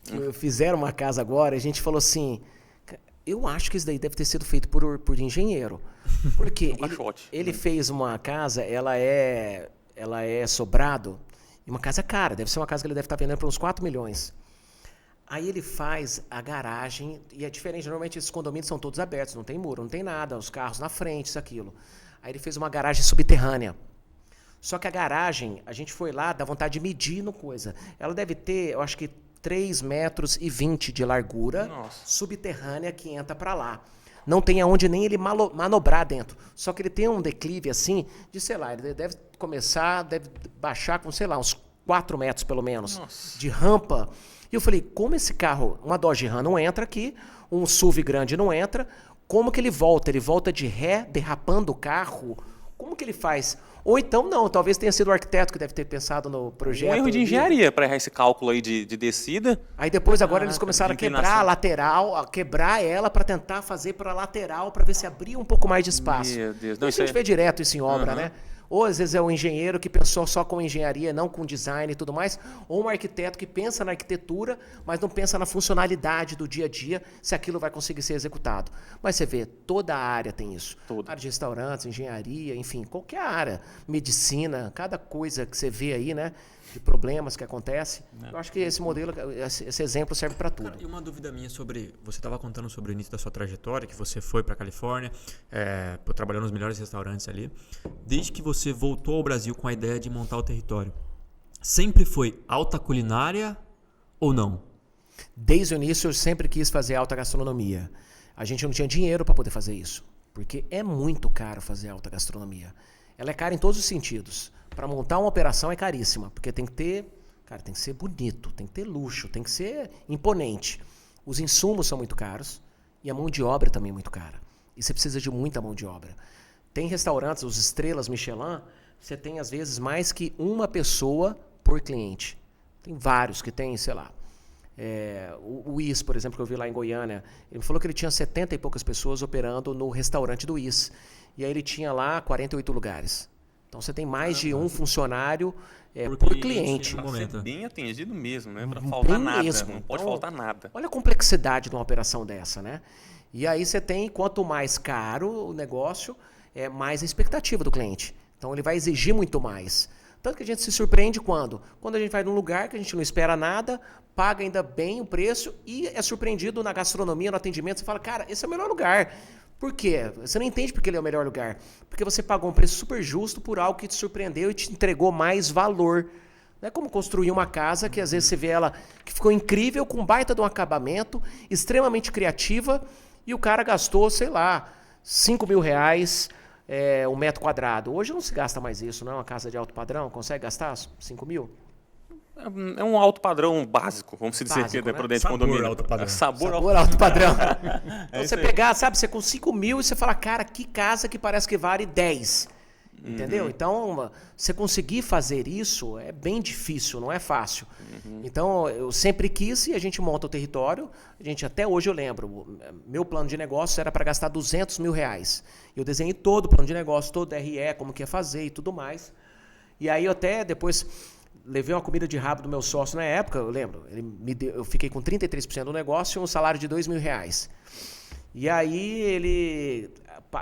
que fizeram uma casa agora, a gente falou assim, eu acho que isso daí deve ter sido feito por engenheiro. Porque ele fez uma casa, ela é sobrado, e uma casa cara, deve ser uma casa que ele deve estar vendendo por uns 4 milhões. Aí ele faz a garagem, e é diferente, normalmente esses condomínios são todos abertos, não tem muro, não tem nada, os carros na frente, isso, aquilo. Aí ele fez uma garagem subterrânea. Só que a garagem, a gente foi lá, dá vontade de medir no coisa. Ela deve ter, eu acho que 3,20 metros de largura, subterrânea, que entra para lá. Não tem aonde nem ele manobrar dentro. Só que ele tem um declive assim, de, sei lá, ele deve baixar com, sei lá, uns 4 metros pelo menos, de rampa. E eu falei, como esse carro, uma Dodge Ram não entra aqui, um SUV grande não entra, como que ele volta? Ele volta de ré, derrapando o carro? Como que ele faz? Ou então, não, talvez tenha sido o arquiteto que deve ter pensado no projeto. Um erro de engenharia para errar esse cálculo aí de descida. Aí depois, agora, eles começaram a quebrar a lateral, a quebrar ela para tentar fazer para a lateral, para ver se abria um pouco mais de espaço. Meu Deus. Não, a gente vê direto isso em obra, né? Ou às vezes é o engenheiro que pensou só com engenharia, não com design e tudo mais, ou um arquiteto que pensa na arquitetura, mas não pensa na funcionalidade do dia a dia, se aquilo vai conseguir ser executado. Mas você vê, toda a área tem isso. Área de restaurantes, engenharia, enfim, qualquer área, medicina, cada coisa que você vê aí, né, de problemas que acontecem. Eu acho que esse modelo, esse exemplo serve para tudo. E uma dúvida minha sobre, você estava contando sobre o início da sua trajetória, que você foi para a Califórnia, trabalhou nos melhores restaurantes ali. Desde que você voltou ao Brasil com a ideia de montar o território, sempre foi alta culinária ou não? Desde o início eu sempre quis fazer alta gastronomia. A gente não tinha dinheiro para poder fazer isso, porque é muito caro fazer alta gastronomia. Ela é cara em todos os sentidos. Para montar uma operação é caríssima, porque tem que ter, cara, tem que ser bonito, tem que ter luxo, tem que ser imponente. Os insumos são muito caros e a mão de obra também é muito cara. E você precisa de muita mão de obra. Tem restaurantes, os estrelas Michelin, você tem às vezes mais que uma pessoa por cliente. Tem vários que tem, sei lá. O IS, por exemplo, que eu vi lá em Goiânia, ele me falou que ele tinha 70 e poucas pessoas operando no restaurante do IS. E aí ele tinha lá 48 lugares. Então você tem mais de um funcionário por cliente. Ser bem atendido mesmo, né? Para faltar nada. Não pode faltar nada. Olha a complexidade de uma operação dessa, né? E aí você tem, quanto mais caro o negócio, mais a expectativa do cliente. Então ele vai exigir muito mais. Tanto que a gente se surpreende quando a gente vai num lugar que a gente não espera nada, paga ainda bem o preço e é surpreendido na gastronomia, no atendimento. Você fala, cara, esse é o melhor lugar. Por quê? Você não entende porque ele é o melhor lugar. Porque você pagou um preço super justo por algo que te surpreendeu e te entregou mais valor. Não é como construir uma casa que às vezes você vê ela que ficou incrível, com baita de um acabamento, extremamente criativa, e o cara gastou, sei lá, R$5.000 um metro quadrado. Hoje não se gasta mais isso, não é uma casa de alto padrão? Consegue gastar 5 mil? É um alto padrão básico, vamos dizer aqui, né? Por dentro de condomínio. Alto padrão. Sabor alto padrão. Então você pegar, sabe, você com 5 mil e você fala, cara, que casa que parece que vale 10. Entendeu? Então, você conseguir fazer isso é bem difícil, não é fácil. Então, eu sempre quis e a gente monta o território. Até hoje eu lembro, meu plano de negócio era para gastar R$200.000. Eu desenhei todo o plano de negócio, todo o RE, como que ia fazer e tudo mais. E aí eu até depois levei uma comida de rabo do meu sócio na época, eu lembro. Eu fiquei com 33% do negócio e um salário de R$2.000. E aí ele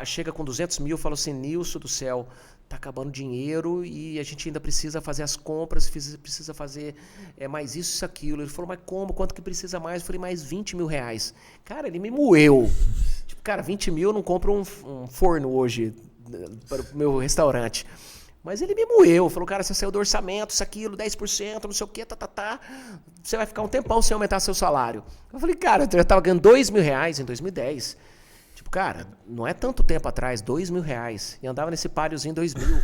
chega com 200 mil e fala assim, Nilson do céu, tá acabando o dinheiro e a gente ainda precisa fazer as compras, precisa fazer mais isso, aquilo. Ele falou, mas como? Quanto que precisa mais? Eu falei, mais R$20.000. Cara, ele me moeu. Tipo, cara, 20 mil eu não compro um forno hoje para o meu restaurante. Mas ele me moeu, falou, cara, você saiu do orçamento, isso, aquilo, 10%, não sei o quê, você vai ficar um tempão sem aumentar seu salário. Eu falei, cara, eu já estava ganhando R$2.000 em 2010. Tipo, cara, não é tanto tempo atrás, R$2.000. E andava nesse páriozinho em 2000.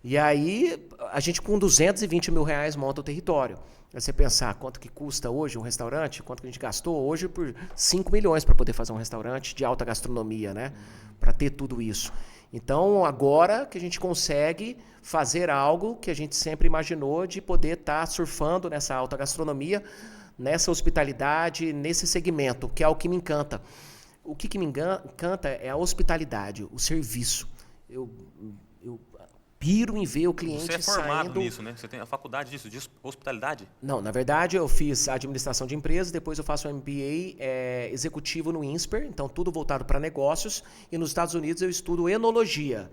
E aí, a gente com R$220 mil monta o território. Aí você pensar quanto que custa hoje um restaurante, quanto que a gente gastou hoje por 5 milhões para poder fazer um restaurante de alta gastronomia, né? Para ter tudo isso. Então, agora que a gente consegue fazer algo que a gente sempre imaginou de poder estar surfando nessa alta gastronomia, nessa hospitalidade, nesse segmento, que é o que me encanta. O que me encanta é a hospitalidade, o serviço. Eu piro em ver o cliente saindo... Você é formado nisso, né? Você tem a faculdade disso, de hospitalidade? Não, na verdade eu fiz administração de empresas, depois eu faço um MBA executivo no INSPER, então tudo voltado para negócios, e nos Estados Unidos eu estudo enologia.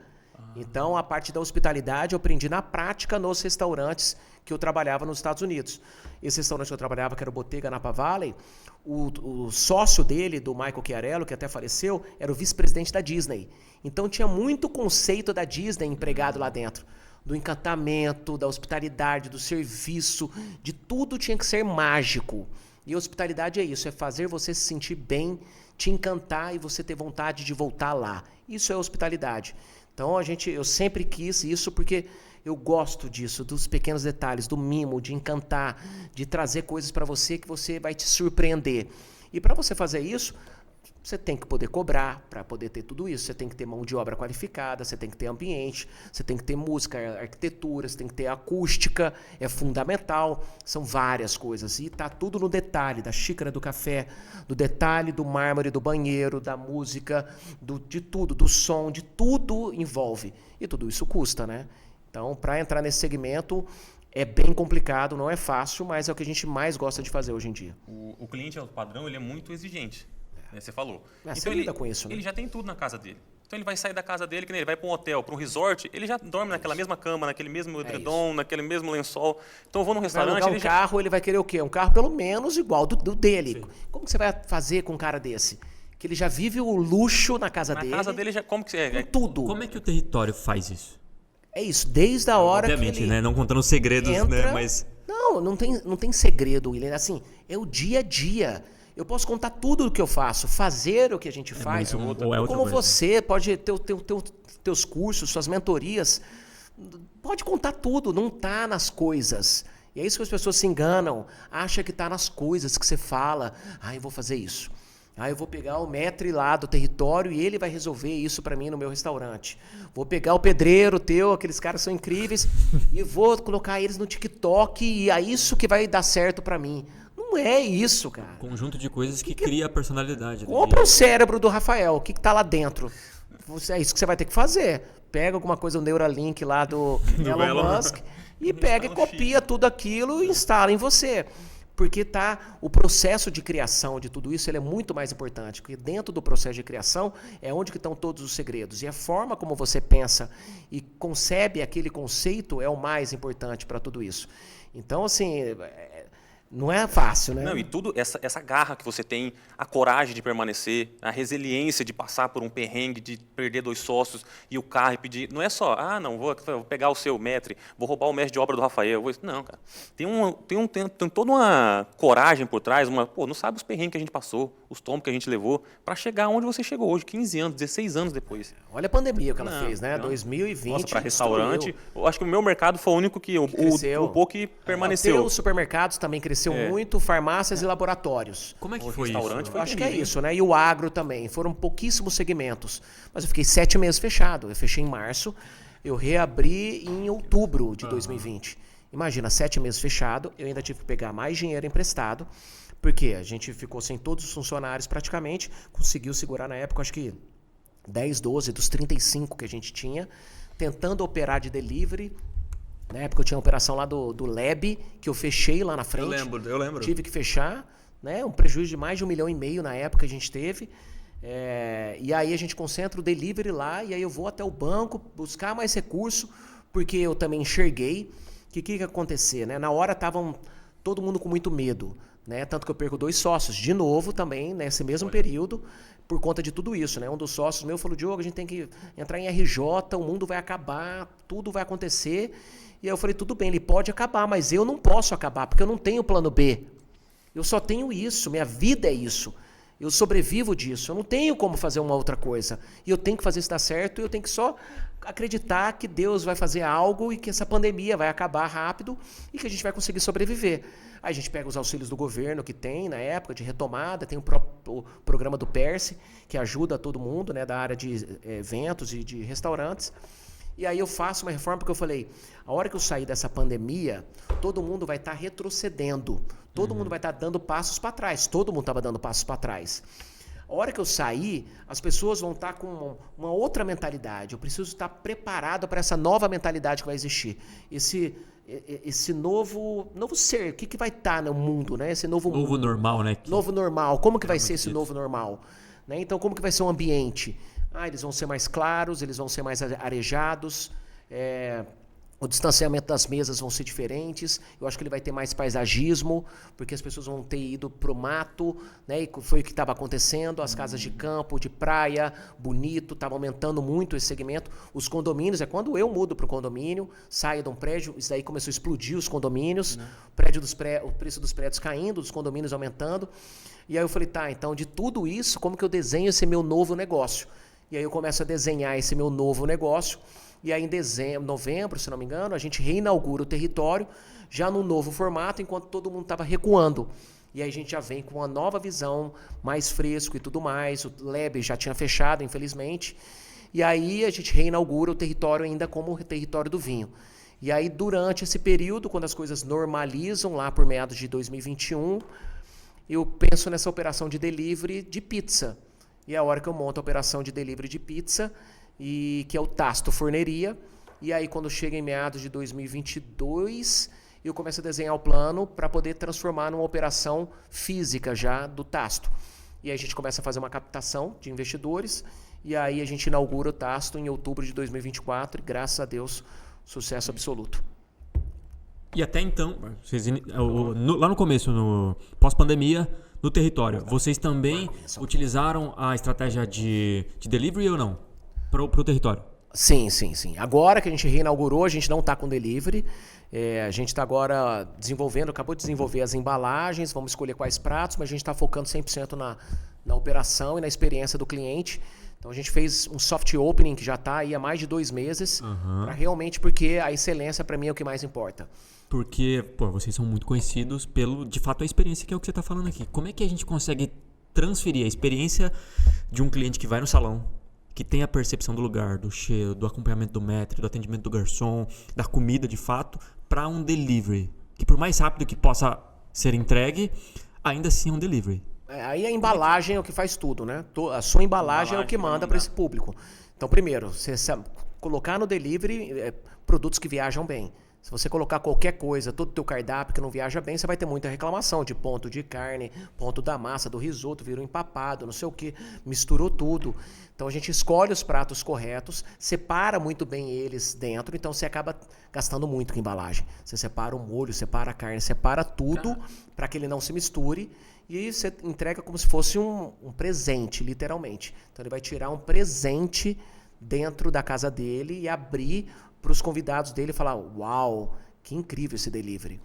Então a parte da hospitalidade eu aprendi na prática nos restaurantes que eu trabalhava nos Estados Unidos. Esse restaurante que eu trabalhava, que era o Bottega Napa Valley, o sócio dele, do Michael Chiarello, que até faleceu, era o vice-presidente da Disney. Então tinha muito conceito da Disney empregado lá dentro. Do encantamento, da hospitalidade, do serviço, de tudo tinha que ser mágico. E hospitalidade é isso, é fazer você se sentir bem, te encantar e você ter vontade de voltar lá. Isso é hospitalidade. Então eu sempre quis isso porque eu gosto disso, dos pequenos detalhes, do mimo, de encantar, de trazer coisas para você que você vai te surpreender. E para você fazer isso, você tem que poder cobrar para poder ter tudo isso. Você tem que ter mão de obra qualificada, você tem que ter ambiente, você tem que ter música, arquitetura, você tem que ter acústica, é fundamental. São várias coisas. E está tudo no detalhe da xícara do café, do detalhe do mármore do banheiro, da música, de tudo, do som, de tudo envolve. E tudo isso custa, né? Então, para entrar nesse segmento é bem complicado, não é fácil, mas é o que a gente mais gosta de fazer hoje em dia. O cliente padrão, ele é muito exigente, né? Você falou. Você lida com isso, né? Ele já tem tudo na casa dele. Então ele vai sair da casa dele, que nem ele vai para um hotel, para um resort, ele já dorme naquela mesma cama, naquele mesmo edredom, naquele mesmo lençol. Então eu vou num restaurante... Vai alugar carro, ele vai querer o quê? Um carro pelo menos igual do dele. Sim. Como que você vai fazer com um cara desse? Que ele já vive o luxo na casa dele. Na casa dele, já, como que é? Tudo. Como é que o território faz isso? É isso, desde a hora Obviamente, que ele né? Não contando os segredos, entra, né? Mas... Não tem segredo, William. Assim, é o dia a dia. Eu posso contar tudo o que eu faço, fazer o que a gente faz. Como você pode ter teus cursos, suas mentorias. Pode contar tudo, não está nas coisas. E é isso que as pessoas se enganam. Acha que está nas coisas que você fala. Eu vou fazer isso. Eu vou pegar o maître lá do território e ele vai resolver isso para mim no meu restaurante. Vou pegar o pedreiro teu, aqueles caras são incríveis, e vou colocar eles no TikTok e é isso que vai dar certo para mim. Não é isso, cara. Conjunto de coisas que cria a personalidade. Compra o cérebro do Rafael, o que tá lá dentro. É isso que você vai ter que fazer. Pega alguma coisa, o Neuralink lá do Elon Musk, e pega e copia tudo aquilo e instala em você. Porque o processo de criação de tudo isso ele é muito mais importante. Porque dentro do processo de criação é onde que estão todos os segredos. E a forma como você pensa e concebe aquele conceito é o mais importante para tudo isso. Então, assim, não é fácil, né? Não, e tudo, essa garra que você tem, a coragem de permanecer, a resiliência de passar por um perrengue, de perder 2 sócios e o carro e pedir... Não é só, vou pegar o seu maître, vou roubar o mestre de obra do Rafael. Não, cara. Tem toda uma coragem por trás, não sabe os perrengues que a gente passou, os tombos que a gente levou, para chegar onde você chegou hoje, 15 anos, 16 anos depois. Olha a pandemia que ela fez, né? 2020. Nossa, para restaurante, eu acho que o meu mercado foi o único que, o pouco que permaneceu. Os supermercados também cresceu muito, farmácias e laboratórios. Como é que foi isso? Eu acho que é isso, né? E o agro também. Foram pouquíssimos segmentos. Mas eu fiquei 7 meses fechado. Eu fechei em março, eu reabri em outubro de 2020. Imagina, 7 meses fechado, eu ainda tive que pegar mais dinheiro emprestado, porque a gente ficou sem todos os funcionários praticamente, conseguiu segurar na época, acho que 10, 12 dos 35 que a gente tinha, tentando operar de delivery, Na época eu tinha uma operação lá do Lab, que eu fechei lá na frente. Eu lembro. Tive que fechar, né? Um prejuízo de mais de 1,5 milhão na época que a gente teve. E aí a gente concentra o delivery lá, e aí eu vou até o banco buscar mais recurso, porque eu também enxerguei que ia acontecer, né? Na hora estavam todo mundo com muito medo, né? Tanto que eu perco 2 sócios, de novo também, nesse mesmo período, por conta de tudo isso, né? Um dos sócios meu falou, Diogo, a gente tem que entrar em RJ, o mundo vai acabar, tudo vai acontecer. E aí eu falei, tudo bem, ele pode acabar, mas eu não posso acabar, porque eu não tenho plano B. Eu só tenho isso, minha vida é isso. Eu sobrevivo disso, eu não tenho como fazer uma outra coisa. E eu tenho que fazer isso dar certo, e eu tenho que só acreditar que Deus vai fazer algo e que essa pandemia vai acabar rápido e que a gente vai conseguir sobreviver. Aí a gente pega os auxílios do governo que tem na época de retomada, tem o programa do PERSE, que ajuda todo mundo, né, da área de eventos e de restaurantes. E aí eu faço uma reforma porque eu falei, a hora que eu sair dessa pandemia, todo mundo vai estar retrocedendo, todo mundo vai estar dando passos para trás, todo mundo estava dando passos para trás. A hora que eu sair, as pessoas vão estar com uma outra mentalidade, eu preciso estar preparado para essa nova mentalidade que vai existir, esse novo ser, o que vai estar no mundo, né? Esse novo mundo. Normal, né? Novo normal, como que vai ser esse novo normal? Né? Então, como que vai ser o ambiente? Eles vão ser mais claros, eles vão ser mais arejados, o distanciamento das mesas vão ser diferentes, eu acho que ele vai ter mais paisagismo, porque as pessoas vão ter ido para o mato, né? E foi o que estava acontecendo, as casas de campo, de praia, bonito, estava aumentando muito esse segmento. Os condomínios, quando eu mudo para o condomínio, saio de um prédio, isso daí começou a explodir os condomínios, o preço dos prédios caindo, dos condomínios aumentando, e aí eu falei, então de tudo isso, como que eu desenho esse meu novo negócio? E aí eu começo a desenhar esse meu novo negócio. E aí em novembro, se não me engano, a gente reinaugura o território, já num novo formato, enquanto todo mundo estava recuando. E aí a gente já vem com uma nova visão, mais fresco e tudo mais. O Lab já tinha fechado, infelizmente. E aí a gente reinaugura o território ainda como o território do vinho. E aí durante esse período, quando as coisas normalizam, lá por meados de 2021, eu penso nessa operação de delivery de pizza. E é a hora que eu monto a operação de delivery de pizza, que é o Tasto Forneria. E aí, quando chega em meados de 2022, eu começo a desenhar o plano para poder transformar numa operação física já do Tasto. E aí a gente começa a fazer uma captação de investidores. E aí a gente inaugura o Tasto em outubro de 2024. E graças a Deus, sucesso absoluto. E até então, lá no começo, no pós-pandemia, no território, vocês também utilizaram a estratégia de delivery ou não? Para o território? Sim. Agora que a gente reinaugurou, a gente não está com delivery. A gente está agora acabou de desenvolver as embalagens, vamos escolher quais pratos, mas a gente está focando 100% na operação e na experiência do cliente. Então a gente fez um soft opening que já está aí há mais de 2 meses, porque a excelência para mim é o que mais importa. Porque, vocês são muito conhecidos pelo, de fato, a experiência que é o que você está falando aqui. Como é que a gente consegue transferir a experiência de um cliente que vai no salão, que tem a percepção do lugar, do cheiro, do acompanhamento do maître, do atendimento do garçom, da comida de fato, para um delivery? Que por mais rápido que possa ser entregue, ainda assim é um delivery. Aí a embalagem é o que faz tudo, né? A sua embalagem é o que manda para esse público. Então, primeiro, você colocar no delivery produtos que viajam bem. Se você colocar qualquer coisa, todo o teu cardápio que não viaja bem, você vai ter muita reclamação de ponto de carne, ponto da massa, do risoto, virou empapado, não sei o que, misturou tudo. Então a gente escolhe os pratos corretos, separa muito bem eles dentro, então você acaba gastando muito com embalagem. Você separa o molho, separa a carne, separa tudo para que ele não se misture e você entrega como se fosse um presente, literalmente. Então ele vai tirar um presente dentro da casa dele e abrir para os convidados dele e falar, uau, que incrível esse delivery.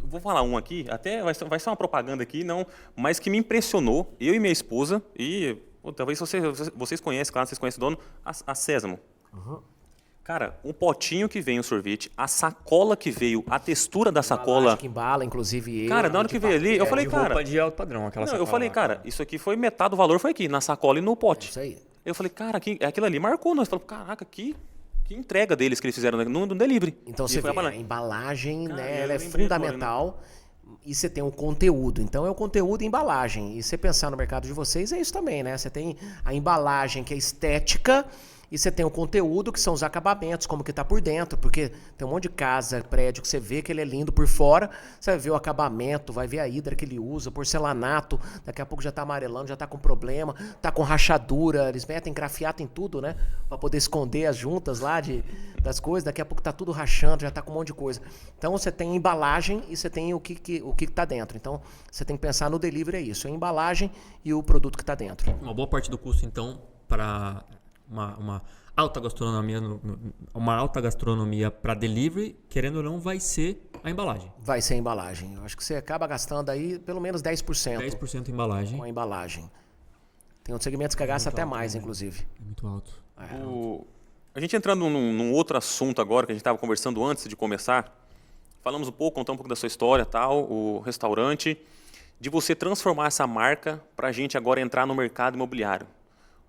Vou falar um aqui, até vai ser uma propaganda aqui, não, mas que me impressionou, eu e minha esposa, e talvez vocês conhecem, claro, vocês conhecem o dono, a Sésamo. Cara, um potinho que vem o sorvete, a sacola que veio, a textura da sacola. Que embala, inclusive. Cara, na hora que veio ali, eu falei, cara. Roupa de alto padrão, aquela sacola. Eu falei, cara, isso aqui foi metade do valor, foi aqui, na sacola e no pote. Isso aí. Eu falei, cara, aquilo ali marcou nós. Falei, caraca, que entrega deles que eles fizeram no delivery. Então você vê, a embalagem, cara, né, ela é fundamental. E você tem um conteúdo. Então é o conteúdo e embalagem. E você pensar no mercado de vocês, é isso também, né? Você tem a embalagem que é estética. E você tem o conteúdo, que são os acabamentos, como que tá por dentro, porque tem um monte de casa, prédio que você vê que ele é lindo por fora, você vai ver o acabamento, vai ver a hidra que ele usa, porcelanato, daqui a pouco já tá amarelando, já tá com problema, tá com rachadura, eles metem grafiato em tudo, né? Pra poder esconder as juntas lá das coisas, daqui a pouco tá tudo rachando, já tá com um monte de coisa. Então você tem a embalagem e você tem o que tá dentro. Então você tem que pensar no delivery, é isso, a embalagem e o produto que tá dentro. Uma boa parte do custo, então, para uma alta gastronomia para delivery, querendo ou não, vai ser a embalagem. Vai ser a embalagem. Eu acho que você acaba gastando aí pelo menos 10%. 10% embalagem. Com a embalagem. Tem outros segmentos que gastam até mais, inclusive. É muito alto. A gente entrando num outro assunto agora, que a gente estava conversando antes de começar, falamos contamos um pouco da sua história, tal, o restaurante, de você transformar essa marca para a gente agora entrar no mercado imobiliário.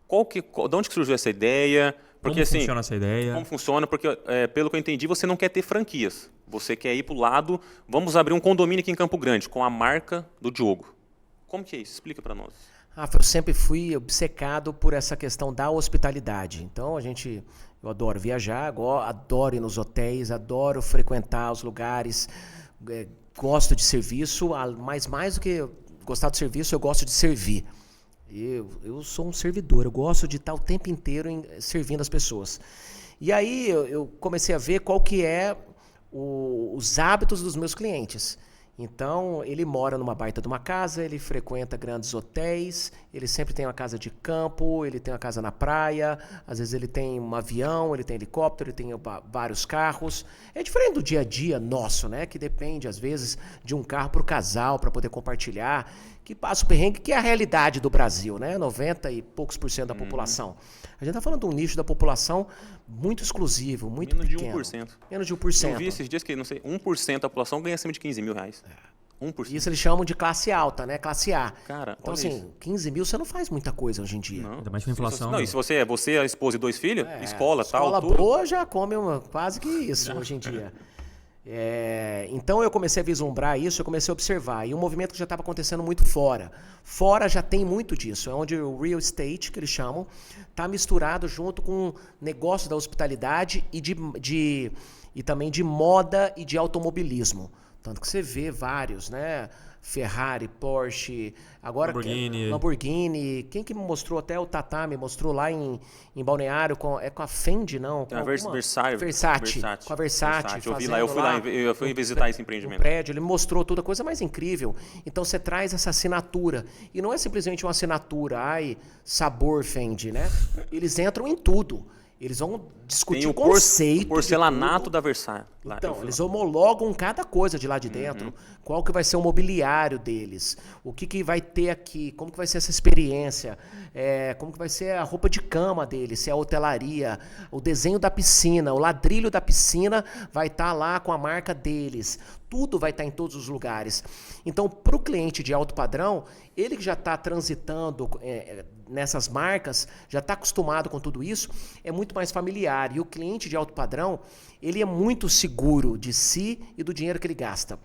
De onde que surgiu essa ideia? Porque, como funciona essa ideia? Como funciona? Porque, pelo que eu entendi, você não quer ter franquias. Você quer ir para o lado, vamos abrir um condomínio aqui em Campo Grande, com a marca do Diogo. Como que é isso? Explica para nós. Eu sempre fui obcecado por essa questão da hospitalidade. Então, eu adoro viajar, adoro ir nos hotéis, adoro frequentar os lugares, gosto de serviço, mas mais do que gostar do serviço, eu gosto de servir. Eu sou um servidor, eu gosto de estar o tempo inteiro servindo as pessoas. E aí eu comecei a ver qual que é os hábitos dos meus clientes. Então, ele mora numa baita de uma casa, ele frequenta grandes hotéis, ele sempre tem uma casa de campo, ele tem uma casa na praia, às vezes ele tem um avião, ele tem helicóptero, ele tem vários carros. É diferente do dia a dia nosso, né? Que depende, às vezes, de um carro para o casal, para poder compartilhar, que passa o perrengue, que é a realidade do Brasil, né? 90 e poucos % da população. A gente está falando de um nicho da população muito exclusivo, muito pequeno. Menos de 1%. Menos de 1%. Eu vi esses dias que, não sei, 1% da população ganha acima de 15 mil reais. 1%. Isso eles chamam de classe alta, né? Classe A. Cara, então, olha assim, isso. 15 mil você não faz muita coisa hoje em dia. Não. Ainda mais com a inflação. Não, e se você, a esposa e 2 filhos, escola, escola tal, tudo. boa já come quase que isso hoje em dia. Então eu comecei a vislumbrar isso, eu comecei a observar. E um movimento que já estava acontecendo muito fora. Fora já tem muito disso. É onde o real estate, que eles chamam, está misturado junto com o negócio da hospitalidade e também de moda e de automobilismo. Tanto que você vê vários, né? Ferrari, Porsche, agora Lamborghini. Quem que me mostrou? Até o Tata me mostrou lá em Balneário com a Fendi, não? Com Versace. Com a Versace. Eu fui visitar esse empreendimento. No prédio, ele me mostrou toda a coisa mais incrível. Então você traz essa assinatura. E não é simplesmente uma assinatura, sabor Fendi, né? Eles entram em tudo. Eles vão discutir o conceito. O porcelanato da Versace. Então, eles homologam cada coisa de lá de dentro. Qual que vai ser o mobiliário deles? O que vai ter aqui? Como que vai ser essa experiência? Como que vai ser a roupa de cama deles? Se é a hotelaria, o desenho da piscina, o ladrilho da piscina vai estar lá com a marca deles. Tudo vai estar em todos os lugares. Então, para o cliente de alto padrão, ele que já está transitando nessas marcas, já está acostumado com tudo isso, é muito mais familiar. E o cliente de alto padrão, ele é muito seguro de si e do dinheiro que ele gasta.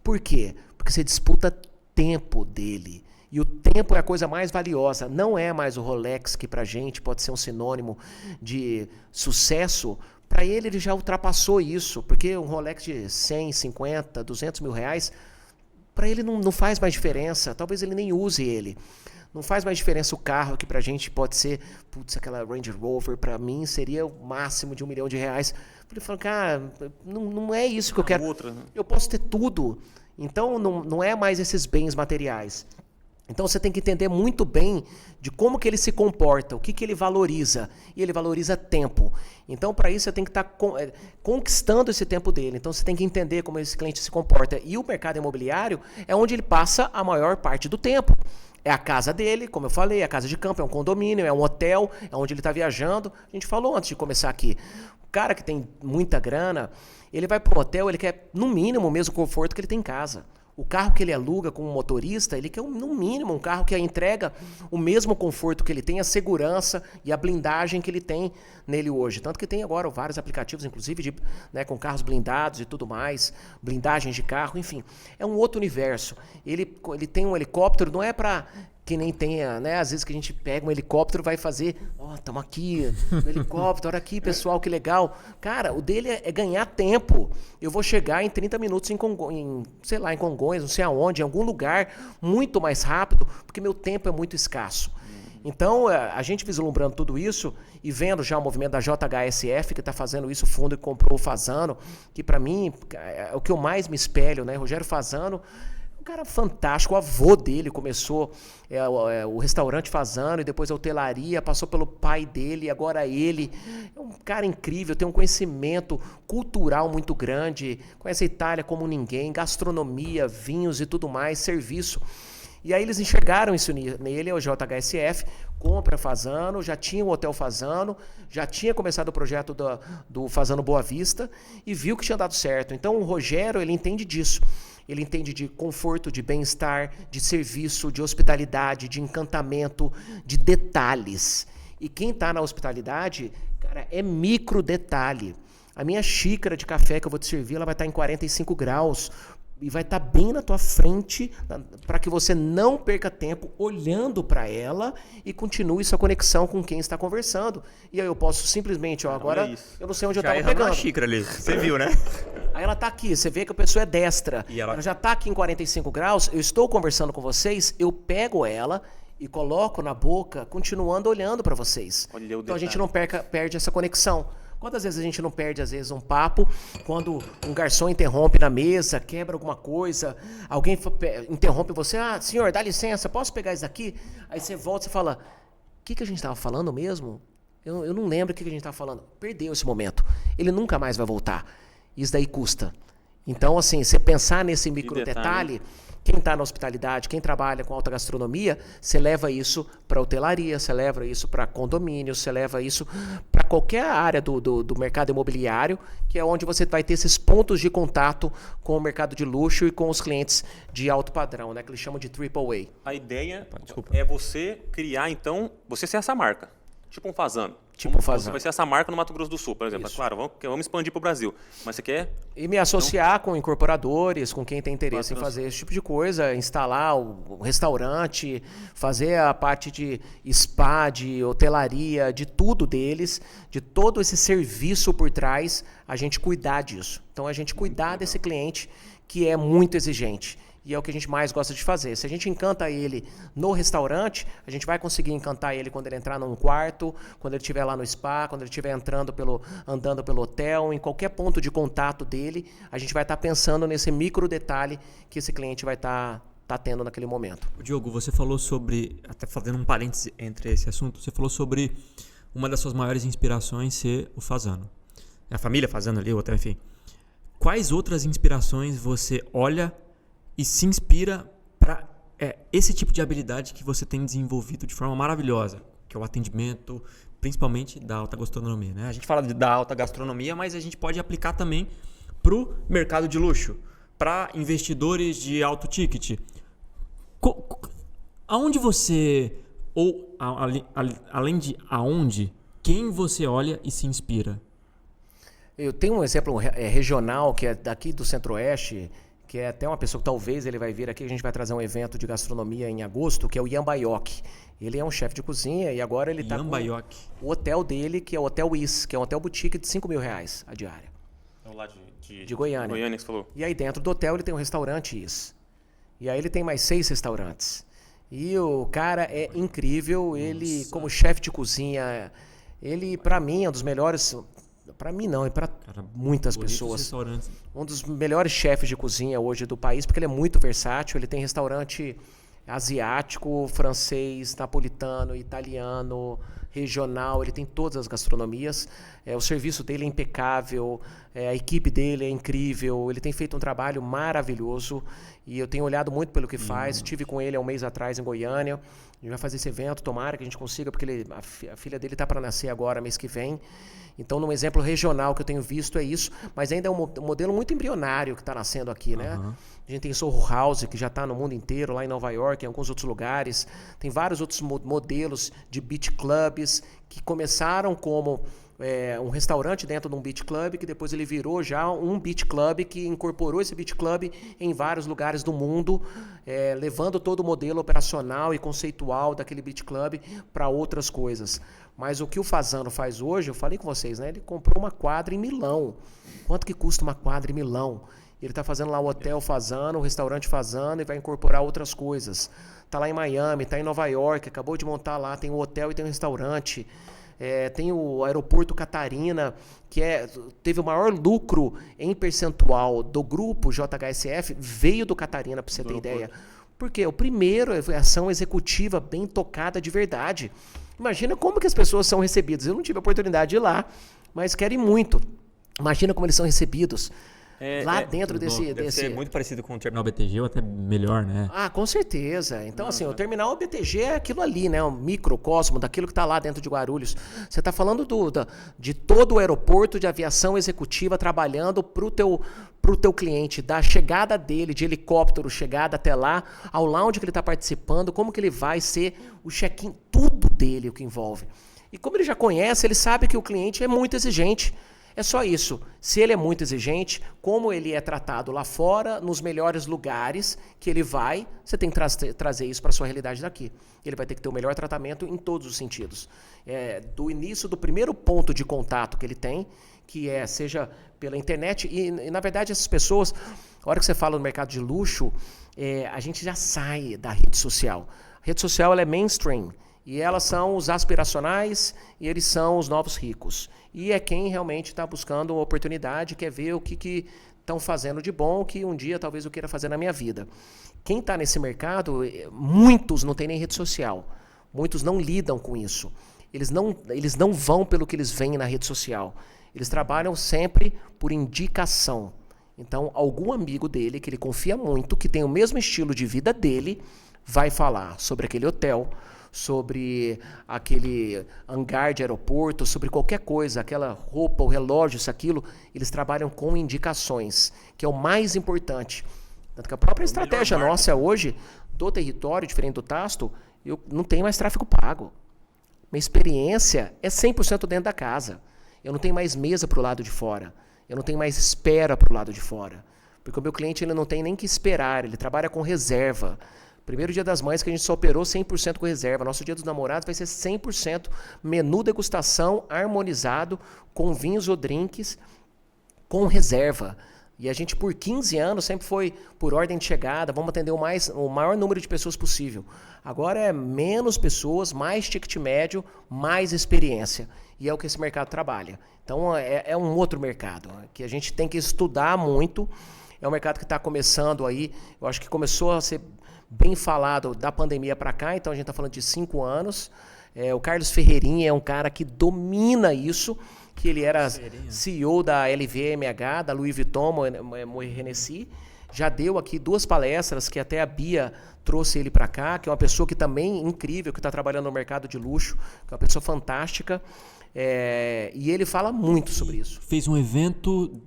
Por quê? Porque você disputa tempo dele. E o tempo é a coisa mais valiosa. Não é mais o Rolex, que pra gente pode ser um sinônimo de sucesso. Para ele já ultrapassou isso. Porque um Rolex de 100, 50, 200 mil reais, para ele não faz mais diferença. Talvez ele nem use ele. Não faz mais diferença o carro, que pra gente pode ser, aquela Range Rover, pra mim seria o máximo de R$1 milhão. Ele falou, cara, não é isso que eu quero. Eu posso ter tudo. Então, não é mais esses bens materiais. Então, você tem que entender muito bem de como que ele se comporta, o que ele valoriza. E ele valoriza tempo. Então, para isso, você tem que estar conquistando esse tempo dele. Então, você tem que entender como esse cliente se comporta. E o mercado imobiliário é onde ele passa a maior parte do tempo. É a casa dele, como eu falei, é a casa de campo, é um condomínio, é um hotel, é onde ele está viajando. A gente falou antes de começar aqui. O cara que tem muita grana, ele vai para um hotel, ele quer, no mínimo, o mesmo conforto que ele tem em casa. O carro que ele aluga com um motorista, ele quer, no mínimo, um carro que entrega o mesmo conforto que ele tem, a segurança e a blindagem que ele tem nele hoje. Tanto que tem agora vários aplicativos, inclusive, com carros blindados e tudo mais, blindagens de carro, enfim. É um outro universo. Ele tem um helicóptero, não é para que nem tem, né? Às vezes que a gente pega um helicóptero, vai fazer, estamos aqui, no helicóptero, olha aqui, pessoal, que legal. Cara, o dele é ganhar tempo. Eu vou chegar em 30 minutos em Congonhas, não sei aonde, em algum lugar, muito mais rápido, porque meu tempo é muito escasso. Então, a gente vislumbrando tudo isso e vendo já o movimento da JHSF, que está fazendo isso, o fundo que comprou o Fasano, que para mim é o que eu mais me espelho, né? Rogério Fasano, um cara fantástico, o avô dele começou o restaurante Fasano e depois a hotelaria, passou pelo pai dele e agora ele. É um cara incrível, tem um conhecimento cultural muito grande, conhece a Itália como ninguém, gastronomia, vinhos e tudo mais, serviço. E aí eles enxergaram isso nele, o JHSF, compra Fasano, já tinha o Hotel Fasano, já tinha começado o projeto do Fasano Boa Vista e viu que tinha dado certo. Então o Rogério, ele entende disso. Ele entende de conforto, de bem-estar, de serviço, de hospitalidade, de encantamento, de detalhes. E quem está na hospitalidade, cara, é micro detalhe. A minha xícara de café que eu vou te servir, ela vai estar em 45 graus. E vai estar bem na tua frente para que você não perca tempo olhando para ela e continue sua conexão com quem está conversando. E aí eu posso simplesmente, agora eu não sei onde eu estava pegando. Já xícara ali, você viu, né? Aí ela está aqui, você vê que a pessoa é destra. E ela já está aqui em 45 graus, eu estou conversando com vocês, eu pego ela e coloco na boca, continuando olhando para vocês. Então a gente não perde essa conexão. Quantas vezes a gente não perde, às vezes, um papo quando um garçom interrompe na mesa, quebra alguma coisa, alguém interrompe você, senhor, dá licença, posso pegar isso daqui? Aí você volta e fala, o que a gente estava falando mesmo? Eu não lembro o que a gente estava falando. Perdeu esse momento. Ele nunca mais vai voltar. Isso daí custa. Então, assim, você pensar nesse micro detalhe, quem está na hospitalidade, quem trabalha com alta gastronomia, você leva isso para hotelaria, você leva isso para condomínio, você leva isso para qualquer área do mercado imobiliário, que é onde você vai ter esses pontos de contato com o mercado de luxo e com os clientes de alto padrão, né, que eles chamam de AAA. A ideia é você criar, então, você ser essa marca, tipo um Fasano. Você vai ser essa marca no Mato Grosso do Sul, por exemplo. Claro, vamos expandir para o Brasil. Mas você quer... E me associar com incorporadores, com quem tem interesse em fazer esse tipo de coisa, instalar o restaurante, fazer a parte de spa, de hotelaria, de tudo deles, de todo esse serviço por trás, a gente cuidar disso. Então, a gente cuidar desse cliente que é muito exigente. E é o que a gente mais gosta de fazer. Se a gente encanta ele no restaurante, a gente vai conseguir encantar ele quando ele entrar num quarto, quando ele estiver lá no spa, quando ele estiver andando pelo hotel, em qualquer ponto de contato dele, a gente vai estar pensando nesse micro detalhe que esse cliente vai estar tendo naquele momento. Diogo, você falou sobre, até fazendo um parêntese entre esse assunto, você falou sobre uma das suas maiores inspirações ser o Fasano. A família Fasano ali, o hotel, enfim. Quais outras inspirações você olha e se inspira para esse tipo de habilidade que você tem desenvolvido de forma maravilhosa, que é o atendimento, principalmente da alta gastronomia, né? A gente fala da alta gastronomia, mas a gente pode aplicar também para o mercado de luxo, para investidores de alto ticket. Aonde você, ou além de aonde, quem você olha e se inspira? Eu tenho um exemplo regional que é daqui do Centro-Oeste, que é até uma pessoa que talvez ele vai vir aqui, a gente vai trazer um evento de gastronomia em agosto, que é o Ian Baioc. Ele é um chefe de cozinha e agora ele está com o hotel dele, que é o Hotel Is, que é um hotel boutique de R$5.000 a diária. É lá de Goiânia. Goiânia que você falou. E aí dentro do hotel ele tem um restaurante Is. E aí ele tem mais 6 restaurantes. E o cara é incrível, ele como chefe de cozinha, ele para mim é um dos melhores... Para mim não, e para muitas pessoas. Um dos melhores chefes de cozinha hoje do país, porque ele é muito versátil. Ele tem restaurante asiático, francês, napolitano, italiano, regional. Ele tem todas as gastronomias. O serviço dele é impecável, a equipe dele é incrível. Ele tem feito um trabalho maravilhoso e eu tenho olhado muito pelo que faz. Estive com ele há um mês atrás em Goiânia. A gente vai fazer esse evento, tomara que a gente consiga, porque a filha dele está para nascer agora, mês que vem. Então, num exemplo regional que eu tenho visto é isso, mas ainda é um modelo muito embrionário que está nascendo aqui, né? A gente tem Soho House, que já está no mundo inteiro, lá em Nova York, em alguns outros lugares. Tem vários outros modelos de beach clubs que começaram como um restaurante dentro de um beach club, que depois ele virou já um beach club, que incorporou esse beach club em vários lugares do mundo, levando todo o modelo operacional e conceitual daquele beach club para outras coisas. Mas o que o Fasano faz hoje, eu falei com vocês, né? Ele comprou uma quadra em Milão. Quanto que custa uma quadra em Milão? Ele está fazendo lá o Hotel Fasano, o Restaurante Fasano, e vai incorporar outras coisas. Está lá em Miami, está em Nova York, acabou de montar lá, tem um hotel e tem um restaurante. Tem o Aeroporto Catarina, que teve o maior lucro em percentual do grupo JHSF, veio do Catarina, para você ter ideia. Porque o primeiro é ação executiva bem tocada de verdade. Imagina como que as pessoas são recebidas. Eu não tive a oportunidade de ir lá, mas querem muito. Imagina como eles são recebidos. Lá dentro desse... Deve ser muito parecido com o terminal BTG ou até melhor, né? Ah, com certeza. Então, assim, o terminal BTG é aquilo ali, né? Um microcosmo daquilo que está lá dentro de Guarulhos. Você está falando de todo o aeroporto de aviação executiva trabalhando para o teu cliente, da chegada dele de helicóptero, chegada até lá, ao lounge que ele está participando, como que ele vai ser o check-in, tudo dele o que envolve. E como ele já conhece, ele sabe que o cliente é muito exigente. É só isso. Se ele é muito exigente, como ele é tratado lá fora, nos melhores lugares que ele vai, você tem que trazer isso para a sua realidade daqui. Ele vai ter que ter o melhor tratamento em todos os sentidos. Do início, do primeiro ponto de contato que ele tem, que seja pela internet, e na verdade essas pessoas, a hora que você fala no mercado de luxo, a gente já sai da rede social. A rede social ela é mainstream. E elas são os aspiracionais e eles são os novos ricos. E é quem realmente está buscando uma oportunidade, quer ver o que estão fazendo de bom, que um dia talvez eu queira fazer na minha vida. Quem está nesse mercado, muitos não têm nem rede social. Muitos não lidam com isso. Eles não vão pelo que eles veem na rede social. Eles trabalham sempre por indicação. Então, algum amigo dele, que ele confia muito, que tem o mesmo estilo de vida dele, vai falar sobre aquele hotel, sobre aquele hangar de aeroporto, sobre qualquer coisa, aquela roupa, o relógio, isso, aquilo. Eles trabalham com indicações, que é o mais importante. Tanto que a própria estratégia nossa hoje, do território, diferente do Tasto, eu não tenho mais tráfego pago. Minha experiência é 100% dentro da casa. Eu não tenho mais mesa para o lado de fora. Eu não tenho mais espera para o lado de fora. Porque o meu cliente ele não tem nem que esperar, ele trabalha com reserva. Primeiro dia das mães que a gente só operou 100% com reserva. Nosso dia dos namorados vai ser 100% menu degustação harmonizado com vinhos ou drinks com reserva. E a gente por 15 anos sempre foi por ordem de chegada, vamos atender o maior número de pessoas possível. Agora é menos pessoas, mais ticket médio, mais experiência. E é o que esse mercado trabalha. Então é um outro mercado que a gente tem que estudar muito. É um mercado que está começando aí, eu acho que começou a ser bem falado da pandemia para cá, então a gente está falando de 5 anos. O Carlos Ferreirinha é um cara que domina isso, que ele era CEO da LVMH, da Louis Vuitton, Moet Hennessy. Já deu aqui 2 palestras, que até a Bia trouxe ele para cá, que é uma pessoa que também incrível, que está trabalhando no mercado de luxo, que é uma pessoa fantástica. E ele fala muito sobre isso. Fez um evento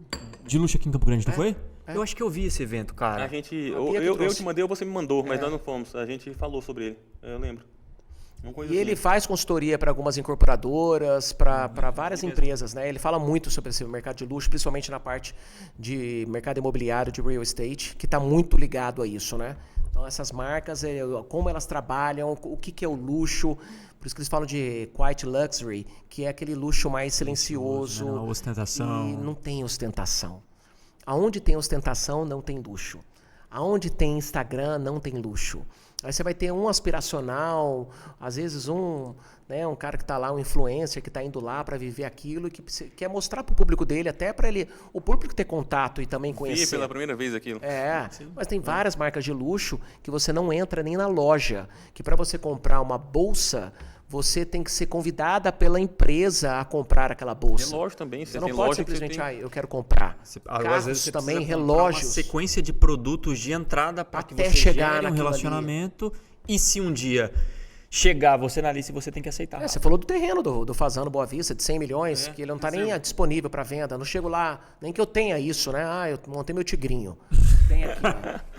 de luxo aqui em Campo Grande, não foi? Eu acho que eu vi esse evento, cara. Eu te mandei ou você me mandou, mas nós não fomos. A gente falou sobre ele, eu lembro. E ele faz consultoria para algumas incorporadoras, para várias empresas, né? Ele fala muito sobre esse mercado de luxo, principalmente na parte de mercado imobiliário, de real estate, que está muito ligado a isso, né? Então essas marcas, como elas trabalham, o que é o luxo, por isso que eles falam de quiet luxury, que é aquele luxo mais silencioso. Né? Ostentação. E não tem ostentação. Aonde tem ostentação, não tem luxo. Aonde tem Instagram, não tem luxo. Aí você vai ter um aspiracional, às vezes um cara que está lá, um influencer que está indo lá para viver aquilo e que quer mostrar para o público dele, até para o público ter contato e também conhecer. Pela primeira vez aquilo. Mas tem várias marcas de luxo que você não entra nem na loja, que para você comprar uma bolsa, você tem que ser convidada pela empresa a comprar aquela bolsa. Relógio também. Você não pode simplesmente, eu quero comprar. Às vezes você também, relógios. Uma sequência de produtos de entrada para que você chegar gere um relacionamento. Ali. E se um dia chegar você na lista, você tem que aceitar. Você falou do terreno do Fasano Boa Vista, de 100 milhões, que ele não está nem disponível para venda. Não chego lá, nem que eu tenha isso, né? Eu montei meu tigrinho. Tem aqui,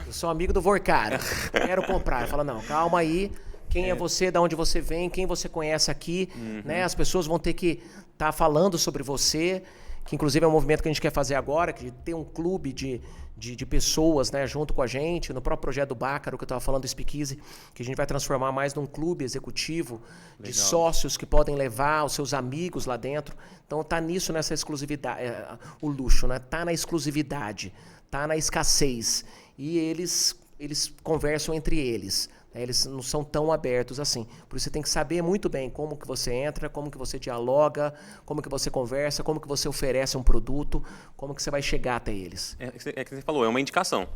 eu sou amigo do Vorcara, quero comprar. Ele fala, não, calma aí, quem é você, de onde você vem, quem você conhece aqui, né? As pessoas vão ter que estar falando sobre você, que inclusive é um movimento que a gente quer fazer agora, que ter um clube de pessoas, né, junto com a gente, no próprio projeto do Bácaro, que eu estava falando do Speakeasy, que a gente vai transformar mais num clube executivo de sócios que podem levar os seus amigos lá dentro. Então tá nisso, nessa exclusividade, o luxo, né? Tá na exclusividade, tá na escassez. E eles conversam entre eles. Eles não são tão abertos assim. Por isso você tem que saber muito bem como que você entra, como que você dialoga, como que você conversa, como que você oferece um produto, como que você vai chegar até eles. É que você falou, é uma indicação.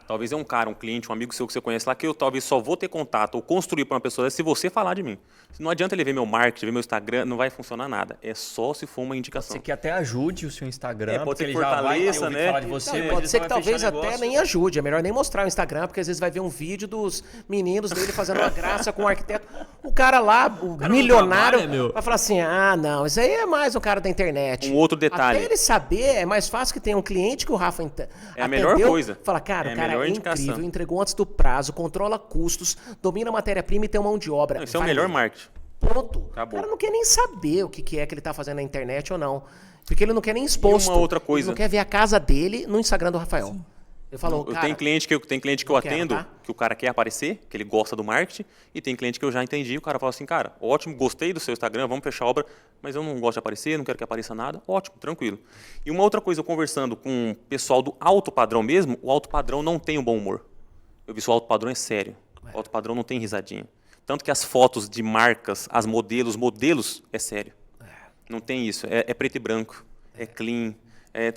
Talvez é um cara, um cliente, um amigo seu que você conhece lá, que eu talvez só vou ter contato ou construir para uma pessoa se você falar de mim. Não adianta ele ver meu marketing, ver meu Instagram, não vai funcionar nada. É só se for uma indicação. Você que até ajude o seu Instagram, pode ser porque que ele já vai ter fortaleça, ouvido né? falar de você. Não, mas pode ele ser só que vai talvez fechar até negócio. nem ajude. É melhor nem mostrar o Instagram, porque às vezes vai ver um vídeo dos meninos dele fazendo uma graça com o arquiteto. O cara lá, o não milionário, trabalha, meu. vai falar assim, não, isso aí é mais um cara da internet. Um outro detalhe. Até ele saber, é mais fácil que tenha um cliente que o Rafa É a melhor coisa. Fala, cara, É a o cara melhor é indicação. incrível, entregou antes do prazo, controla custos, domina a matéria-prima e tem uma mão de obra. Isso é o Vai melhor ali. marketing. Ponto. Acabou. O cara não quer nem saber o que é que ele tá fazendo na internet ou não. Porque ele não quer nem exposto. uma outra coisa. Ele não quer ver a casa dele no Instagram do Rafael. Ele falou, Eu cara, tenho cliente que eu não quero, atendo, tá? que o cara quer aparecer, que ele gosta do marketing, e tem cliente que eu já entendi, o cara fala assim, cara, ótimo, gostei do seu Instagram, vamos fechar a obra, mas eu não gosto de aparecer, não quero que apareça nada, ótimo, tranquilo. E uma outra coisa, eu conversando com o pessoal do alto padrão mesmo, o alto padrão não tem um bom humor. Eu vi que o alto padrão é sério, o alto padrão não tem risadinha. Tanto que as fotos de marcas, as modelos, é sério. Não tem isso, é preto e branco, é clean.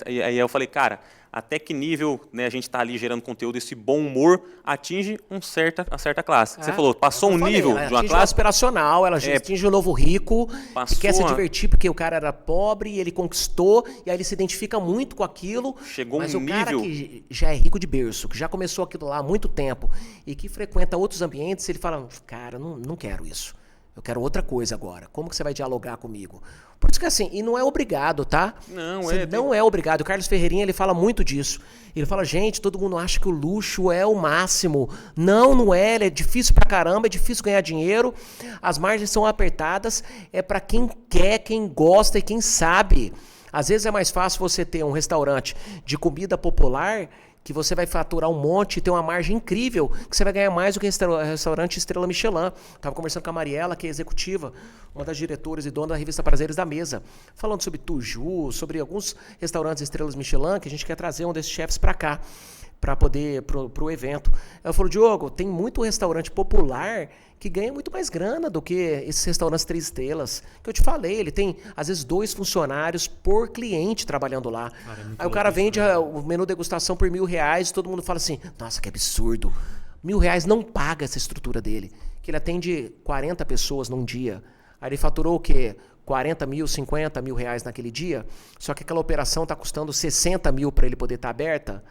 E aí eu falei, cara, até que nível, né, a gente está ali gerando conteúdo, esse bom humor atinge a certa classe. Você falou, passou um nível ela de uma atinge o classe, aspiracional, ela atinge o novo rico, que Passou quer se uma- divertir porque o cara era pobre e ele conquistou, e aí ele se identifica muito com aquilo. Chegou mas um o cara nível- que já é rico de berço, que já começou aquilo lá há muito tempo e que frequenta outros ambientes, ele fala, cara, não quero isso. Eu quero outra coisa agora. Como que você vai dialogar comigo? Por isso que assim, e não é obrigado, tá? Não, Você é- não é obrigado. O Carlos Ferreirinha, ele fala muito disso. Ele fala, gente, todo mundo acha que o luxo é o máximo. Não é. Ele é difícil pra caramba, é difícil ganhar dinheiro. As margens são apertadas. É pra quem quer, quem gosta e quem sabe. Às vezes é mais fácil você ter um restaurante de comida popular que você vai faturar um monte e ter uma margem incrível, que você vai ganhar mais do que restaurante Estrela Michelin. Estava conversando com a Mariela, que é executiva, uma das diretoras e dona da revista Prazeres da Mesa, falando sobre Tuju, sobre alguns restaurantes Estrelas Michelin, que a gente quer trazer um desses chefs para cá, para poder, pro evento. Ela falou, Diogo, tem muito restaurante popular que ganha muito mais grana do que esses restaurantes 3 estrelas. Que eu te falei, ele tem, às vezes, 2 funcionários por cliente trabalhando lá. Aí o cara vende o menu degustação por R$1.000 e todo mundo fala assim, nossa, que absurdo. R$1.000 não paga essa estrutura dele. Que ele atende 40 pessoas num dia. Aí ele faturou o quê? 40 mil, 50 mil reais naquele dia. Só que aquela operação está custando 60 mil para ele poder estar aberta.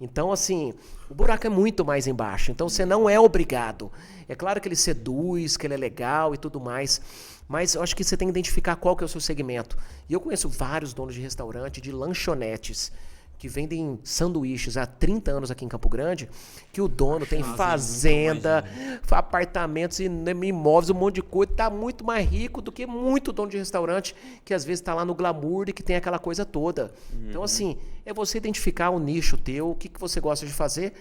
Então, assim, o buraco é muito mais embaixo. Então, você não é obrigado. É claro que ele seduz, que ele é legal e tudo mais, mas eu acho que você tem que identificar qual que é o seu segmento. E eu conheço vários donos de restaurante, de lanchonetes, que vendem sanduíches há 30 anos aqui em Campo Grande, que o dono tem fazenda, apartamentos e imóveis, um monte de coisa, está muito mais rico do que muito dono de restaurante, que às vezes está lá no glamour e que tem aquela coisa toda. Então, assim, é você identificar o nicho teu, o que você gosta de fazer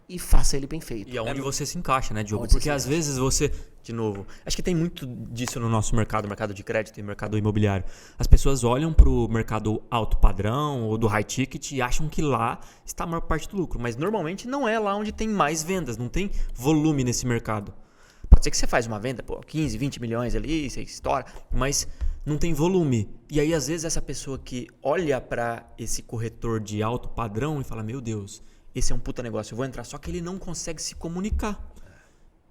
e faça ele bem feito. E aonde você se encaixa, né, Diogo? Onde você Porque se às vezes você, de novo, acho que tem muito disso no nosso mercado de crédito e mercado imobiliário. As pessoas olham para o mercado alto padrão ou do high ticket e acham que lá está a maior parte do lucro. Mas normalmente não é lá onde tem mais vendas, não tem volume nesse mercado. Pode ser que você faz uma venda, 15, 20 milhões ali, você estoura, mas não tem volume. E aí, às vezes, essa pessoa que olha para esse corretor de alto padrão e fala, meu Deus, esse é um puta negócio, eu vou entrar. Só que ele não consegue se comunicar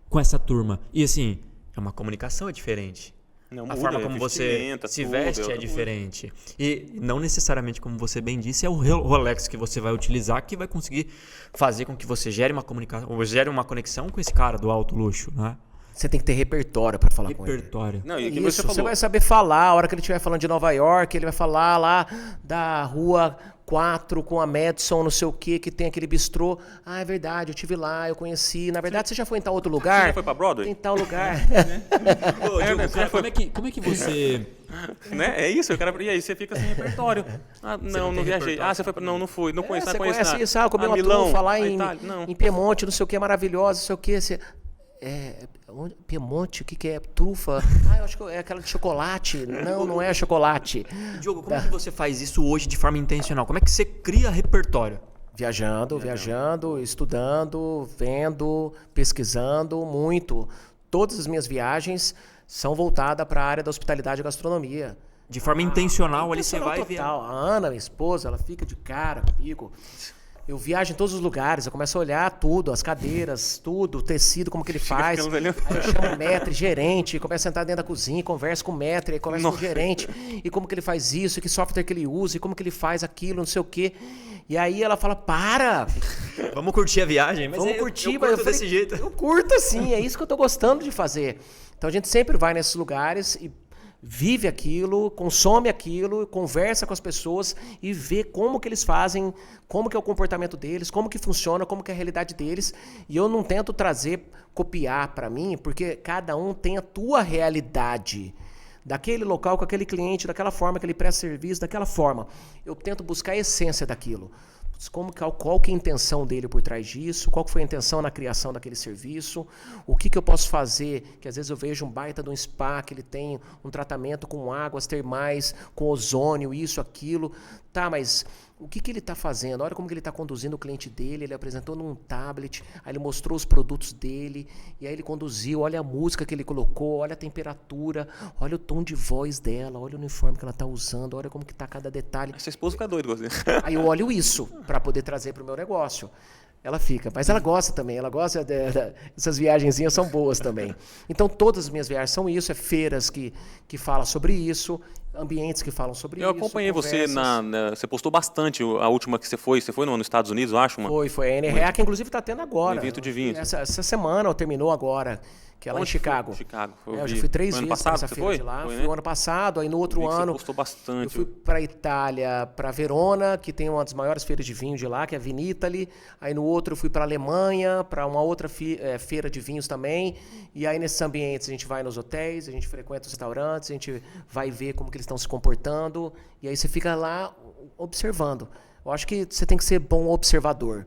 com essa turma. E assim, é uma comunicação diferente. Não A muda, forma é como você vestimenta, se tudo, veste é outra diferente. E não necessariamente, como você bem disse, é o Rolex que você vai utilizar que vai conseguir fazer com que você gere uma comunicação, ou gere uma conexão com esse cara do alto luxo, né? Você tem que ter repertório para falar com ele. Repertório. Não, e o que Isso, você falou. vai saber falar. A hora que ele estiver falando de Nova York, ele vai falar lá da rua 4 com a Madison, não sei o que tem aquele bistrô. Ah, é verdade, eu tive lá, eu conheci. Na verdade, você já foi em tal outro lugar? Você já foi pra Broadway? Em tal lugar. Ô, Diogo, cara, como é que você... Né? É isso, e aí você fica sem repertório. Ah, não viajei. Ah, você foi pra... Não fui, não conheço, Você não conheço conhece nada. isso, comer uma Milão, trufa lá Itália, não. em Piemonte, não sei o que, maravilhosa, não sei o que. Você... Piemonte, o que é? Trufa? Ah, eu acho que é aquela de chocolate. Não é chocolate. Diogo, como é que você faz isso hoje de forma intencional? Como é que você cria repertório? Viajando, estudando, vendo, pesquisando muito. Todas as minhas viagens são voltadas para a área da hospitalidade e gastronomia. De forma intencional, ali você vai ver. A Ana, minha esposa, ela fica de cara comigo. Eu viajo em todos os lugares, eu começo a olhar tudo, as cadeiras, tudo, o tecido, como que ele faz. Aí eu chamo o maître, gerente, começo a entrar dentro da cozinha, converso com o maître, aí converso com o gerente, e como que ele faz isso, e que software que ele usa, e como que ele faz aquilo, não sei o quê. E aí ela fala, para! Vamos curtir a viagem? Mas vamos curtir, eu curto desse jeito. Eu curto assim, é isso que eu tô gostando de fazer. Então a gente sempre vai nesses lugares e vive aquilo, consome aquilo, conversa com as pessoas e vê como que eles fazem, como que é o comportamento deles, como que funciona, como que é a realidade deles. E eu não tento copiar para mim, porque cada um tem a tua realidade. Daquele local, com aquele cliente, daquela forma que ele presta serviço, daquela forma. Eu tento buscar a essência daquilo. Qual que é a intenção dele por trás disso, qual que foi a intenção na criação daquele serviço, o que eu posso fazer, que às vezes eu vejo um baita de um spa, que ele tem um tratamento com águas termais, com ozônio, isso, aquilo, tá, mas o que ele está fazendo? Olha como que ele está conduzindo o cliente dele, ele apresentou num tablet, aí ele mostrou os produtos dele, e aí ele conduziu, olha a música que ele colocou, olha a temperatura, olha o tom de voz dela, olha o uniforme que ela está usando, olha como que está cada detalhe. Sua esposa fica doida com você. Aí eu olho isso para poder trazer para o meu negócio. Ela fica, mas ela gosta também, ela gosta essas viagenzinhas são boas também. Então todas as minhas viagens são isso, é feiras que falam sobre isso, ambientes que falam sobre isso. Eu acompanhei você, você postou bastante a última que você foi nos Estados Unidos, eu acho. Foi a NRA, que inclusive está tendo agora. Um evento de vinhos. Essa semana, ou terminou agora, que é lá em Chicago. Chicago. Eu já fui 3 vezes para essa feira de lá. Fui o ano passado, aí no outro ano... Você postou bastante. Eu fui para Itália, para Verona, que tem uma das maiores feiras de vinho de lá, que é a Vinitaly. Aí no outro eu fui para Alemanha, para uma outra feira de vinhos também. E aí nesses ambientes a gente vai nos hotéis, a gente frequenta os restaurantes, a gente vai ver como que eles estão se comportando. E aí você fica lá observando. Eu acho que você tem que ser bom observador.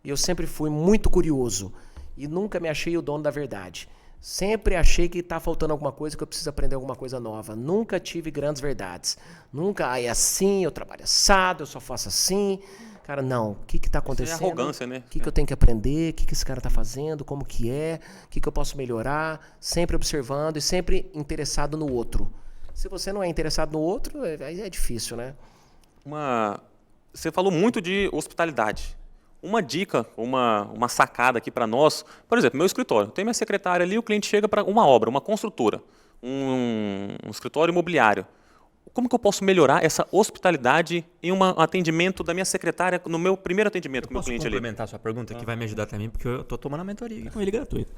E eu sempre fui muito curioso. E nunca me achei o dono da verdade. Sempre achei que está faltando alguma coisa, que eu preciso aprender alguma coisa nova. Nunca tive grandes verdades. Nunca, é assim, eu trabalho assado, eu só faço assim. Cara, não. O que está acontecendo? Isso é arrogância, né? O que eu tenho que aprender? O que esse cara está fazendo? Como que é? O que eu posso melhorar? Sempre observando e sempre interessado no outro. Se você não é interessado no outro, aí é difícil, né? Você falou muito de hospitalidade. Uma dica, uma sacada aqui para nós, por exemplo, meu escritório, tem minha secretária ali, o cliente chega para uma obra, uma construtora, um escritório imobiliário. Como que eu posso melhorar essa hospitalidade em um atendimento da minha secretária, no meu primeiro atendimento com o meu cliente ali? Posso complementar a sua pergunta, que vai me ajudar também, porque eu estou tomando a mentoria com ele gratuito.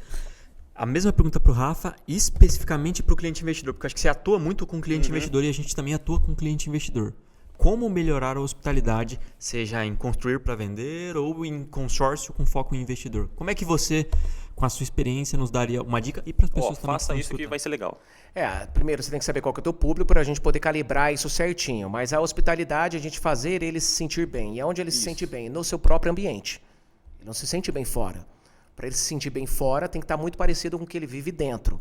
A mesma pergunta para o Rafa, especificamente para o cliente investidor, porque eu acho que você atua muito com o cliente investidor e a gente também atua com o cliente investidor. Como melhorar a hospitalidade, seja em construir para vender ou em consórcio com foco em investidor? Como é que você, com a sua experiência, nos daria uma dica e para as pessoas também? Faça isso que vai ser legal. Primeiro você tem que saber qual que é o teu público para a gente poder calibrar isso certinho. Mas a hospitalidade, a gente fazer ele se sentir bem. E onde ele se sente bem? No seu próprio ambiente. Ele não se sente bem fora. Para ele se sentir bem fora, tem que estar muito parecido com o que ele vive dentro.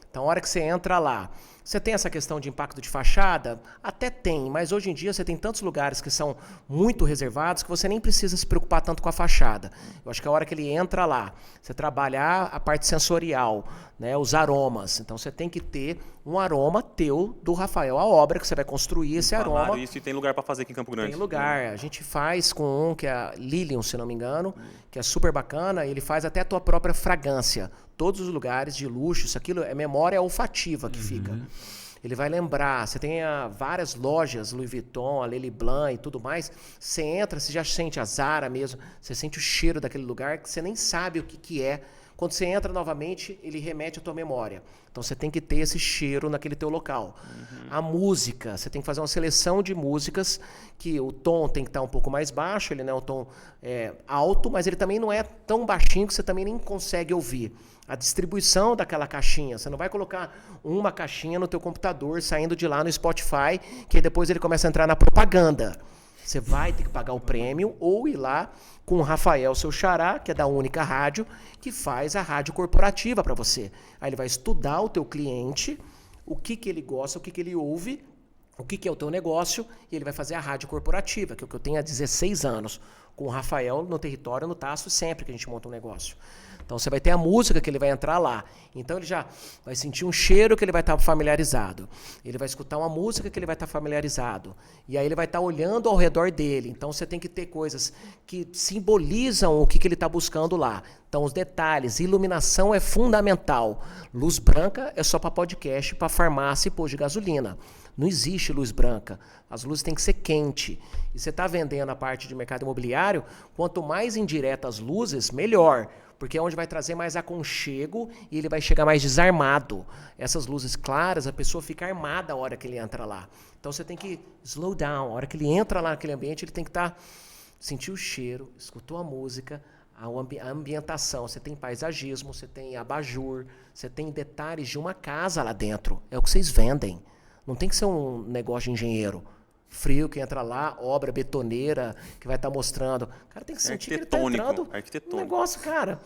Então, a hora que você entra lá, você tem essa questão de impacto de fachada? Até tem, mas hoje em dia você tem tantos lugares que são muito reservados que você nem precisa se preocupar tanto com a fachada. Eu acho que a hora que ele entra lá, você trabalhar a parte sensorial, né, os aromas. Então, você tem que ter um aroma teu do Rafael, a obra que você vai construir esse aroma. Isso, e tem lugar para fazer aqui em Campo Grande. Tem lugar. A gente faz com que é a Lilium, se não me engano, que é super bacana. Ele faz até a tua própria fragrância. Todos os lugares de luxo, isso aquilo é memória olfativa que fica. Ele vai lembrar, você tem várias lojas, Louis Vuitton, a Lely Blanc e tudo mais, você entra, você já sente a Zara mesmo, você sente o cheiro daquele lugar que você nem sabe o que é Quando você entra novamente, ele remete à tua memória. Então você tem que ter esse cheiro naquele teu local. A música, você tem que fazer uma seleção de músicas que o tom tem que estar um pouco mais baixo, ele não é um tom alto, mas ele também não é tão baixinho que você também nem consegue ouvir. A distribuição daquela caixinha, você não vai colocar uma caixinha no teu computador saindo de lá no Spotify, que depois ele começa a entrar na propaganda. Você vai ter que pagar o prêmio ou ir lá com o Rafael, seu xará, que é da Única Rádio, que faz a rádio corporativa para você. Aí ele vai estudar o teu cliente, o que ele gosta, o que ele ouve, o que é o teu negócio, e ele vai fazer a rádio corporativa, que é o que eu tenho há 16 anos, com o Rafael no território, no Taço, sempre que a gente monta um negócio. Então você vai ter a música que ele vai entrar lá. Então ele já vai sentir um cheiro que ele vai estar familiarizado. Ele vai escutar uma música que ele vai estar familiarizado. E aí ele vai estar olhando ao redor dele. Então você tem que ter coisas que simbolizam o que ele está buscando lá. Então os detalhes, iluminação é fundamental. Luz branca é só para podcast, para farmácia e posto de gasolina. Não existe luz branca. As luzes têm que ser quente. E você está vendendo a parte de mercado imobiliário, quanto mais indiretas as luzes, melhor. Porque é onde vai trazer mais aconchego e ele vai chegar mais desarmado. Essas luzes claras, a pessoa fica armada a hora que ele entra lá. Então você tem que slow down. A hora que ele entra lá naquele ambiente, ele tem que sentir o cheiro, escutou a música, a ambientação. Você tem paisagismo, você tem abajur, você tem detalhes de uma casa lá dentro. É o que vocês vendem. Não tem que ser um negócio de engenheiro frio que entra lá, obra betoneira, que vai estar mostrando. O cara tem que sentir que ele está entrando no negócio, cara.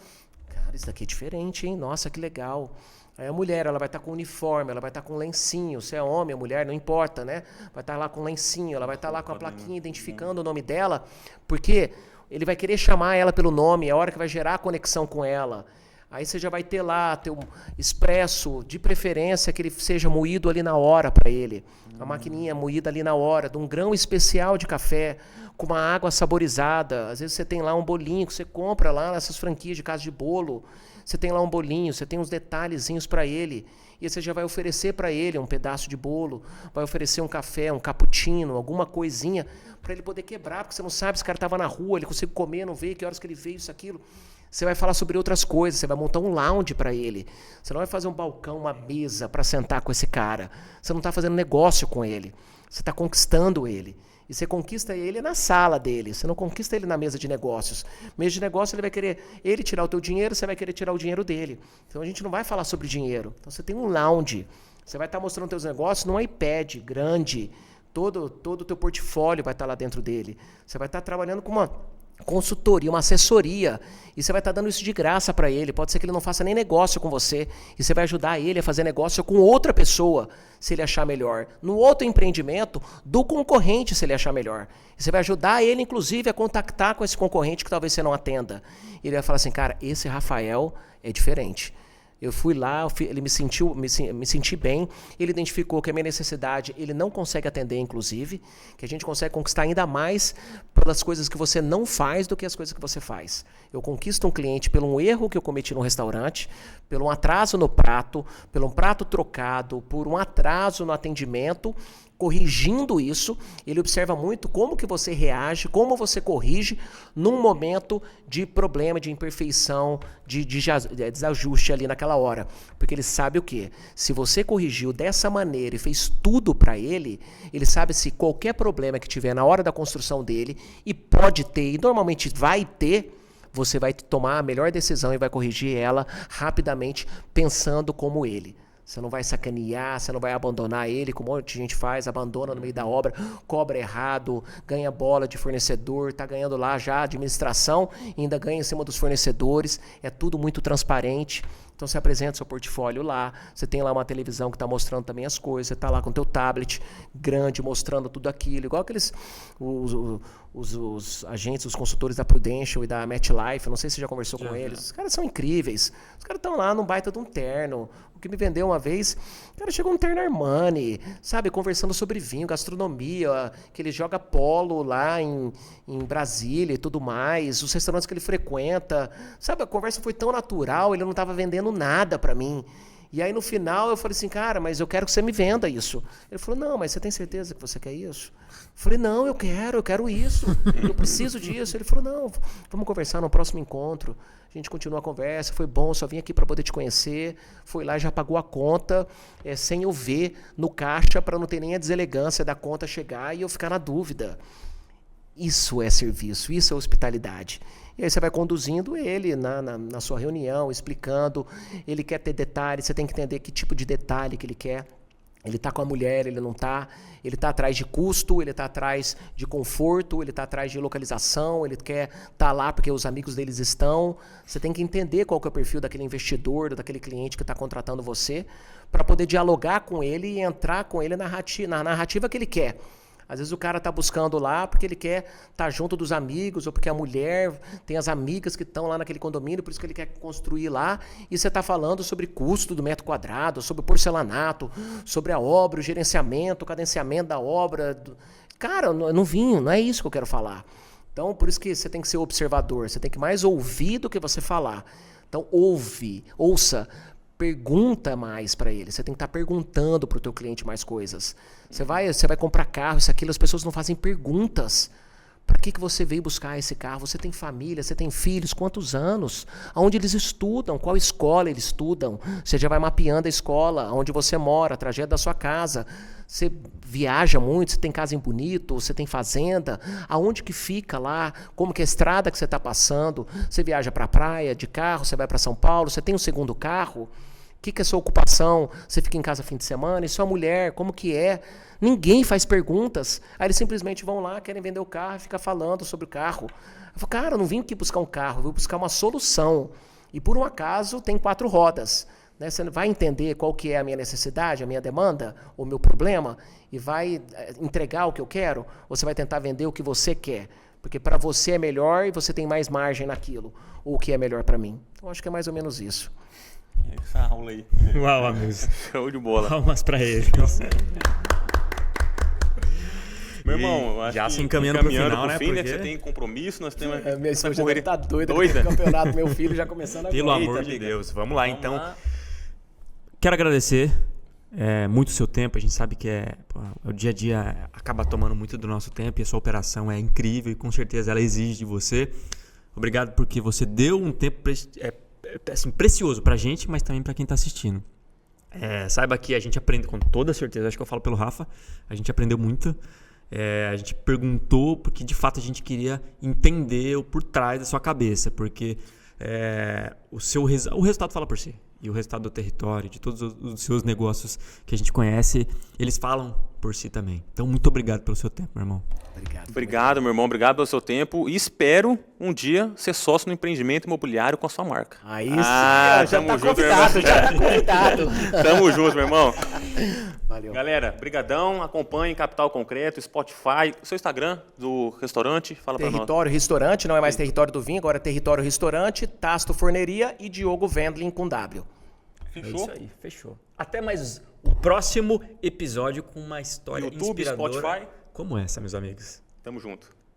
Cara, isso daqui é diferente, hein? Nossa, que legal. Aí a mulher, ela vai estar com uniforme, ela vai estar com lencinho. Se é homem ou mulher, não importa, né? Vai estar lá com lencinho, ela vai estar lá com a plaquinha identificando o nome dela, porque ele vai querer chamar ela pelo nome, é a hora que vai gerar a conexão com ela. Aí você já vai ter lá teu expresso, de preferência que ele seja moído ali na hora para ele. A maquininha moída ali na hora, de um grão especial de café, com uma água saborizada. Às vezes você tem lá um bolinho que você compra lá nessas franquias de casa de bolo. Você tem lá um bolinho, você tem uns detalhezinhos para ele. E você já vai oferecer para ele um pedaço de bolo, vai oferecer um café, um cappuccino, alguma coisinha, para ele poder quebrar, porque você não sabe se o cara estava na rua, ele conseguiu comer, não veio, que horas que ele veio, isso, aquilo. Você vai falar sobre outras coisas, você vai montar um lounge para ele. Você não vai fazer um balcão, uma mesa para sentar com esse cara. Você não está fazendo negócio com ele. Você está conquistando ele. E você conquista ele na sala dele. Você não conquista ele na mesa de negócios. Mesa de negócio, ele vai querer ele tirar o teu dinheiro, você vai querer tirar o dinheiro dele. Então a gente não vai falar sobre dinheiro. Então você tem um lounge. Você vai estar mostrando teus negócios num iPad grande. Todo o teu portfólio vai estar lá dentro dele. Você vai estar trabalhando com uma consultoria, uma assessoria, e você vai estar dando isso de graça para ele. Pode ser que ele não faça nem negócio com você, e você vai ajudar ele a fazer negócio com outra pessoa, se ele achar melhor, no outro empreendimento do concorrente, se ele achar melhor. E você vai ajudar ele, inclusive, a contactar com esse concorrente que talvez você não atenda. E ele vai falar assim, cara, esse Rafael é diferente. Eu fui lá, ele me senti bem, ele identificou que a minha necessidade ele não consegue atender, inclusive, que a gente consegue conquistar ainda mais pelas coisas que você não faz do que as coisas que você faz. Eu conquisto um cliente pelo um erro que eu cometi no restaurante, pelo um atraso no prato, pelo um prato trocado, por um atraso no atendimento. Corrigindo isso, ele observa muito como que você reage, como você corrige num momento de problema, de imperfeição, de desajuste ali naquela hora. Porque ele sabe o quê? Se você corrigiu dessa maneira e fez tudo para ele, ele sabe se qualquer problema que tiver na hora da construção dele, e pode ter, e normalmente vai ter, você vai tomar a melhor decisão e vai corrigir ela rapidamente, pensando como ele. Você não vai sacanear, você não vai abandonar ele, como um monte de gente faz, abandona no meio da obra, cobra errado, ganha bola de fornecedor, está ganhando lá já a administração, e ainda ganha em cima dos fornecedores. É tudo muito transparente. Então você apresenta seu portfólio lá, você tem lá uma televisão que está mostrando também as coisas, você está lá com o teu tablet grande mostrando tudo aquilo, igual aqueles os agentes, os consultores da Prudential e da MetLife, não sei se você já conversou com eles, os caras são incríveis, os caras estão lá num baita de um terno. O que me vendeu uma vez, o cara chegou um terno Armani, sabe, conversando sobre vinho, gastronomia, que ele joga polo lá em Brasília e tudo mais, os restaurantes que ele frequenta, sabe, a conversa foi tão natural, ele não estava vendendo nada para mim. E aí no final eu falei assim, cara, mas eu quero que você me venda isso. Ele falou, não, mas você tem certeza que você quer isso? Eu falei, não, eu quero isso. Eu preciso disso. Ele falou, não, vamos conversar no próximo encontro. A gente continua a conversa, foi bom, só vim aqui para poder te conhecer. Foi lá, já pagou a conta, sem eu ver no caixa, para não ter nem a deselegância da conta chegar e eu ficar na dúvida. Isso é serviço, isso é hospitalidade. E aí você vai conduzindo ele na sua reunião, explicando. Ele quer ter detalhes, você tem que entender que tipo de detalhe que ele quer. Ele está com a mulher, ele não está. Ele está atrás de custo, ele está atrás de conforto, ele está atrás de localização, ele quer estar lá porque os amigos deles estão. Você tem que entender qual que é o perfil daquele investidor, daquele cliente que está contratando você, para poder dialogar com ele e entrar com ele na narrativa que ele quer. Às vezes o cara está buscando lá porque ele quer estar junto dos amigos, ou porque a mulher tem as amigas que estão lá naquele condomínio, por isso que ele quer construir lá. E você está falando sobre custo do metro quadrado, sobre o porcelanato, sobre a obra, o gerenciamento, o cadenciamento da obra. Cara, não é isso que eu quero falar. Então, por isso que você tem que ser observador, você tem que mais ouvir do que você falar. Então, ouça. Pergunta mais para ele. Você tem que estar perguntando para o teu cliente mais coisas. Você vai comprar carro, isso, aquilo, as pessoas não fazem perguntas. Para que você veio buscar esse carro? Você tem família, você tem filhos, quantos anos? Aonde eles estudam? Qual escola eles estudam? Você já vai mapeando a escola, onde você mora, a trajeto da sua casa. Você viaja muito, você tem casa em Bonito, você tem fazenda. Aonde que fica lá? Como que é a estrada que você está passando? Você viaja para a praia de carro, você vai para São Paulo, você tem um segundo carro? O que é a sua ocupação? Você fica em casa fim de semana? E sua mulher, como que é? Ninguém faz perguntas. Aí eles simplesmente vão lá, querem vender o carro e ficam falando sobre o carro. Eu falo, cara, eu não vim aqui buscar um carro, eu vim buscar uma solução. E por um acaso tem 4 rodas. Né? Você vai entender qual que é a minha necessidade, a minha demanda, o meu problema, e vai entregar o que eu quero? Ou você vai tentar vender o que você quer? Porque para você é melhor e você tem mais margem naquilo. Ou o que é melhor para mim? Então acho que é mais ou menos isso. Essa aula aí. Uau, amigos. Show de bola. Palmas para eles. Meu irmão, acho já que se encaminhando pro final, né? Fim, Porque você tem compromisso, nós temos... Minha esposa já correria tá doida com o campeonato, meu filho já começando agora. Pelo amor de Deus. Vamos lá, então. Quero agradecer muito o seu tempo. A gente sabe que o dia a dia acaba tomando muito do nosso tempo e a sua operação é incrível e com certeza ela exige de você. Obrigado porque você deu um tempo assim, precioso pra gente, mas também pra quem tá assistindo. Saiba que a gente aprende com toda certeza, acho que eu falo pelo Rafa, a gente aprendeu muito. A gente perguntou porque de fato a gente queria entender o por trás da sua cabeça, porque o resultado fala por si. E o resultado do território, de todos os seus negócios que a gente conhece, eles falam por si também. Então, muito obrigado pelo seu tempo, meu irmão. Obrigado, meu irmão. Obrigado pelo seu tempo. E espero um dia ser sócio no empreendimento imobiliário com a sua marca. Aí sim, já tá convidado. Tamo junto, meu irmão. Valeu. Galera, brigadão. Acompanhem Capital Concreto, Spotify, seu Instagram do restaurante. Fala pra nós. Território Restaurante, não é mais Território do Vinho, agora é Território Restaurante, Tasto Forneria e Diogo Wendling com W. Fechou? É isso aí, fechou. Até mais o próximo episódio com uma história YouTube, inspiradora Spotify. como essa, meus amigos. Tamo junto.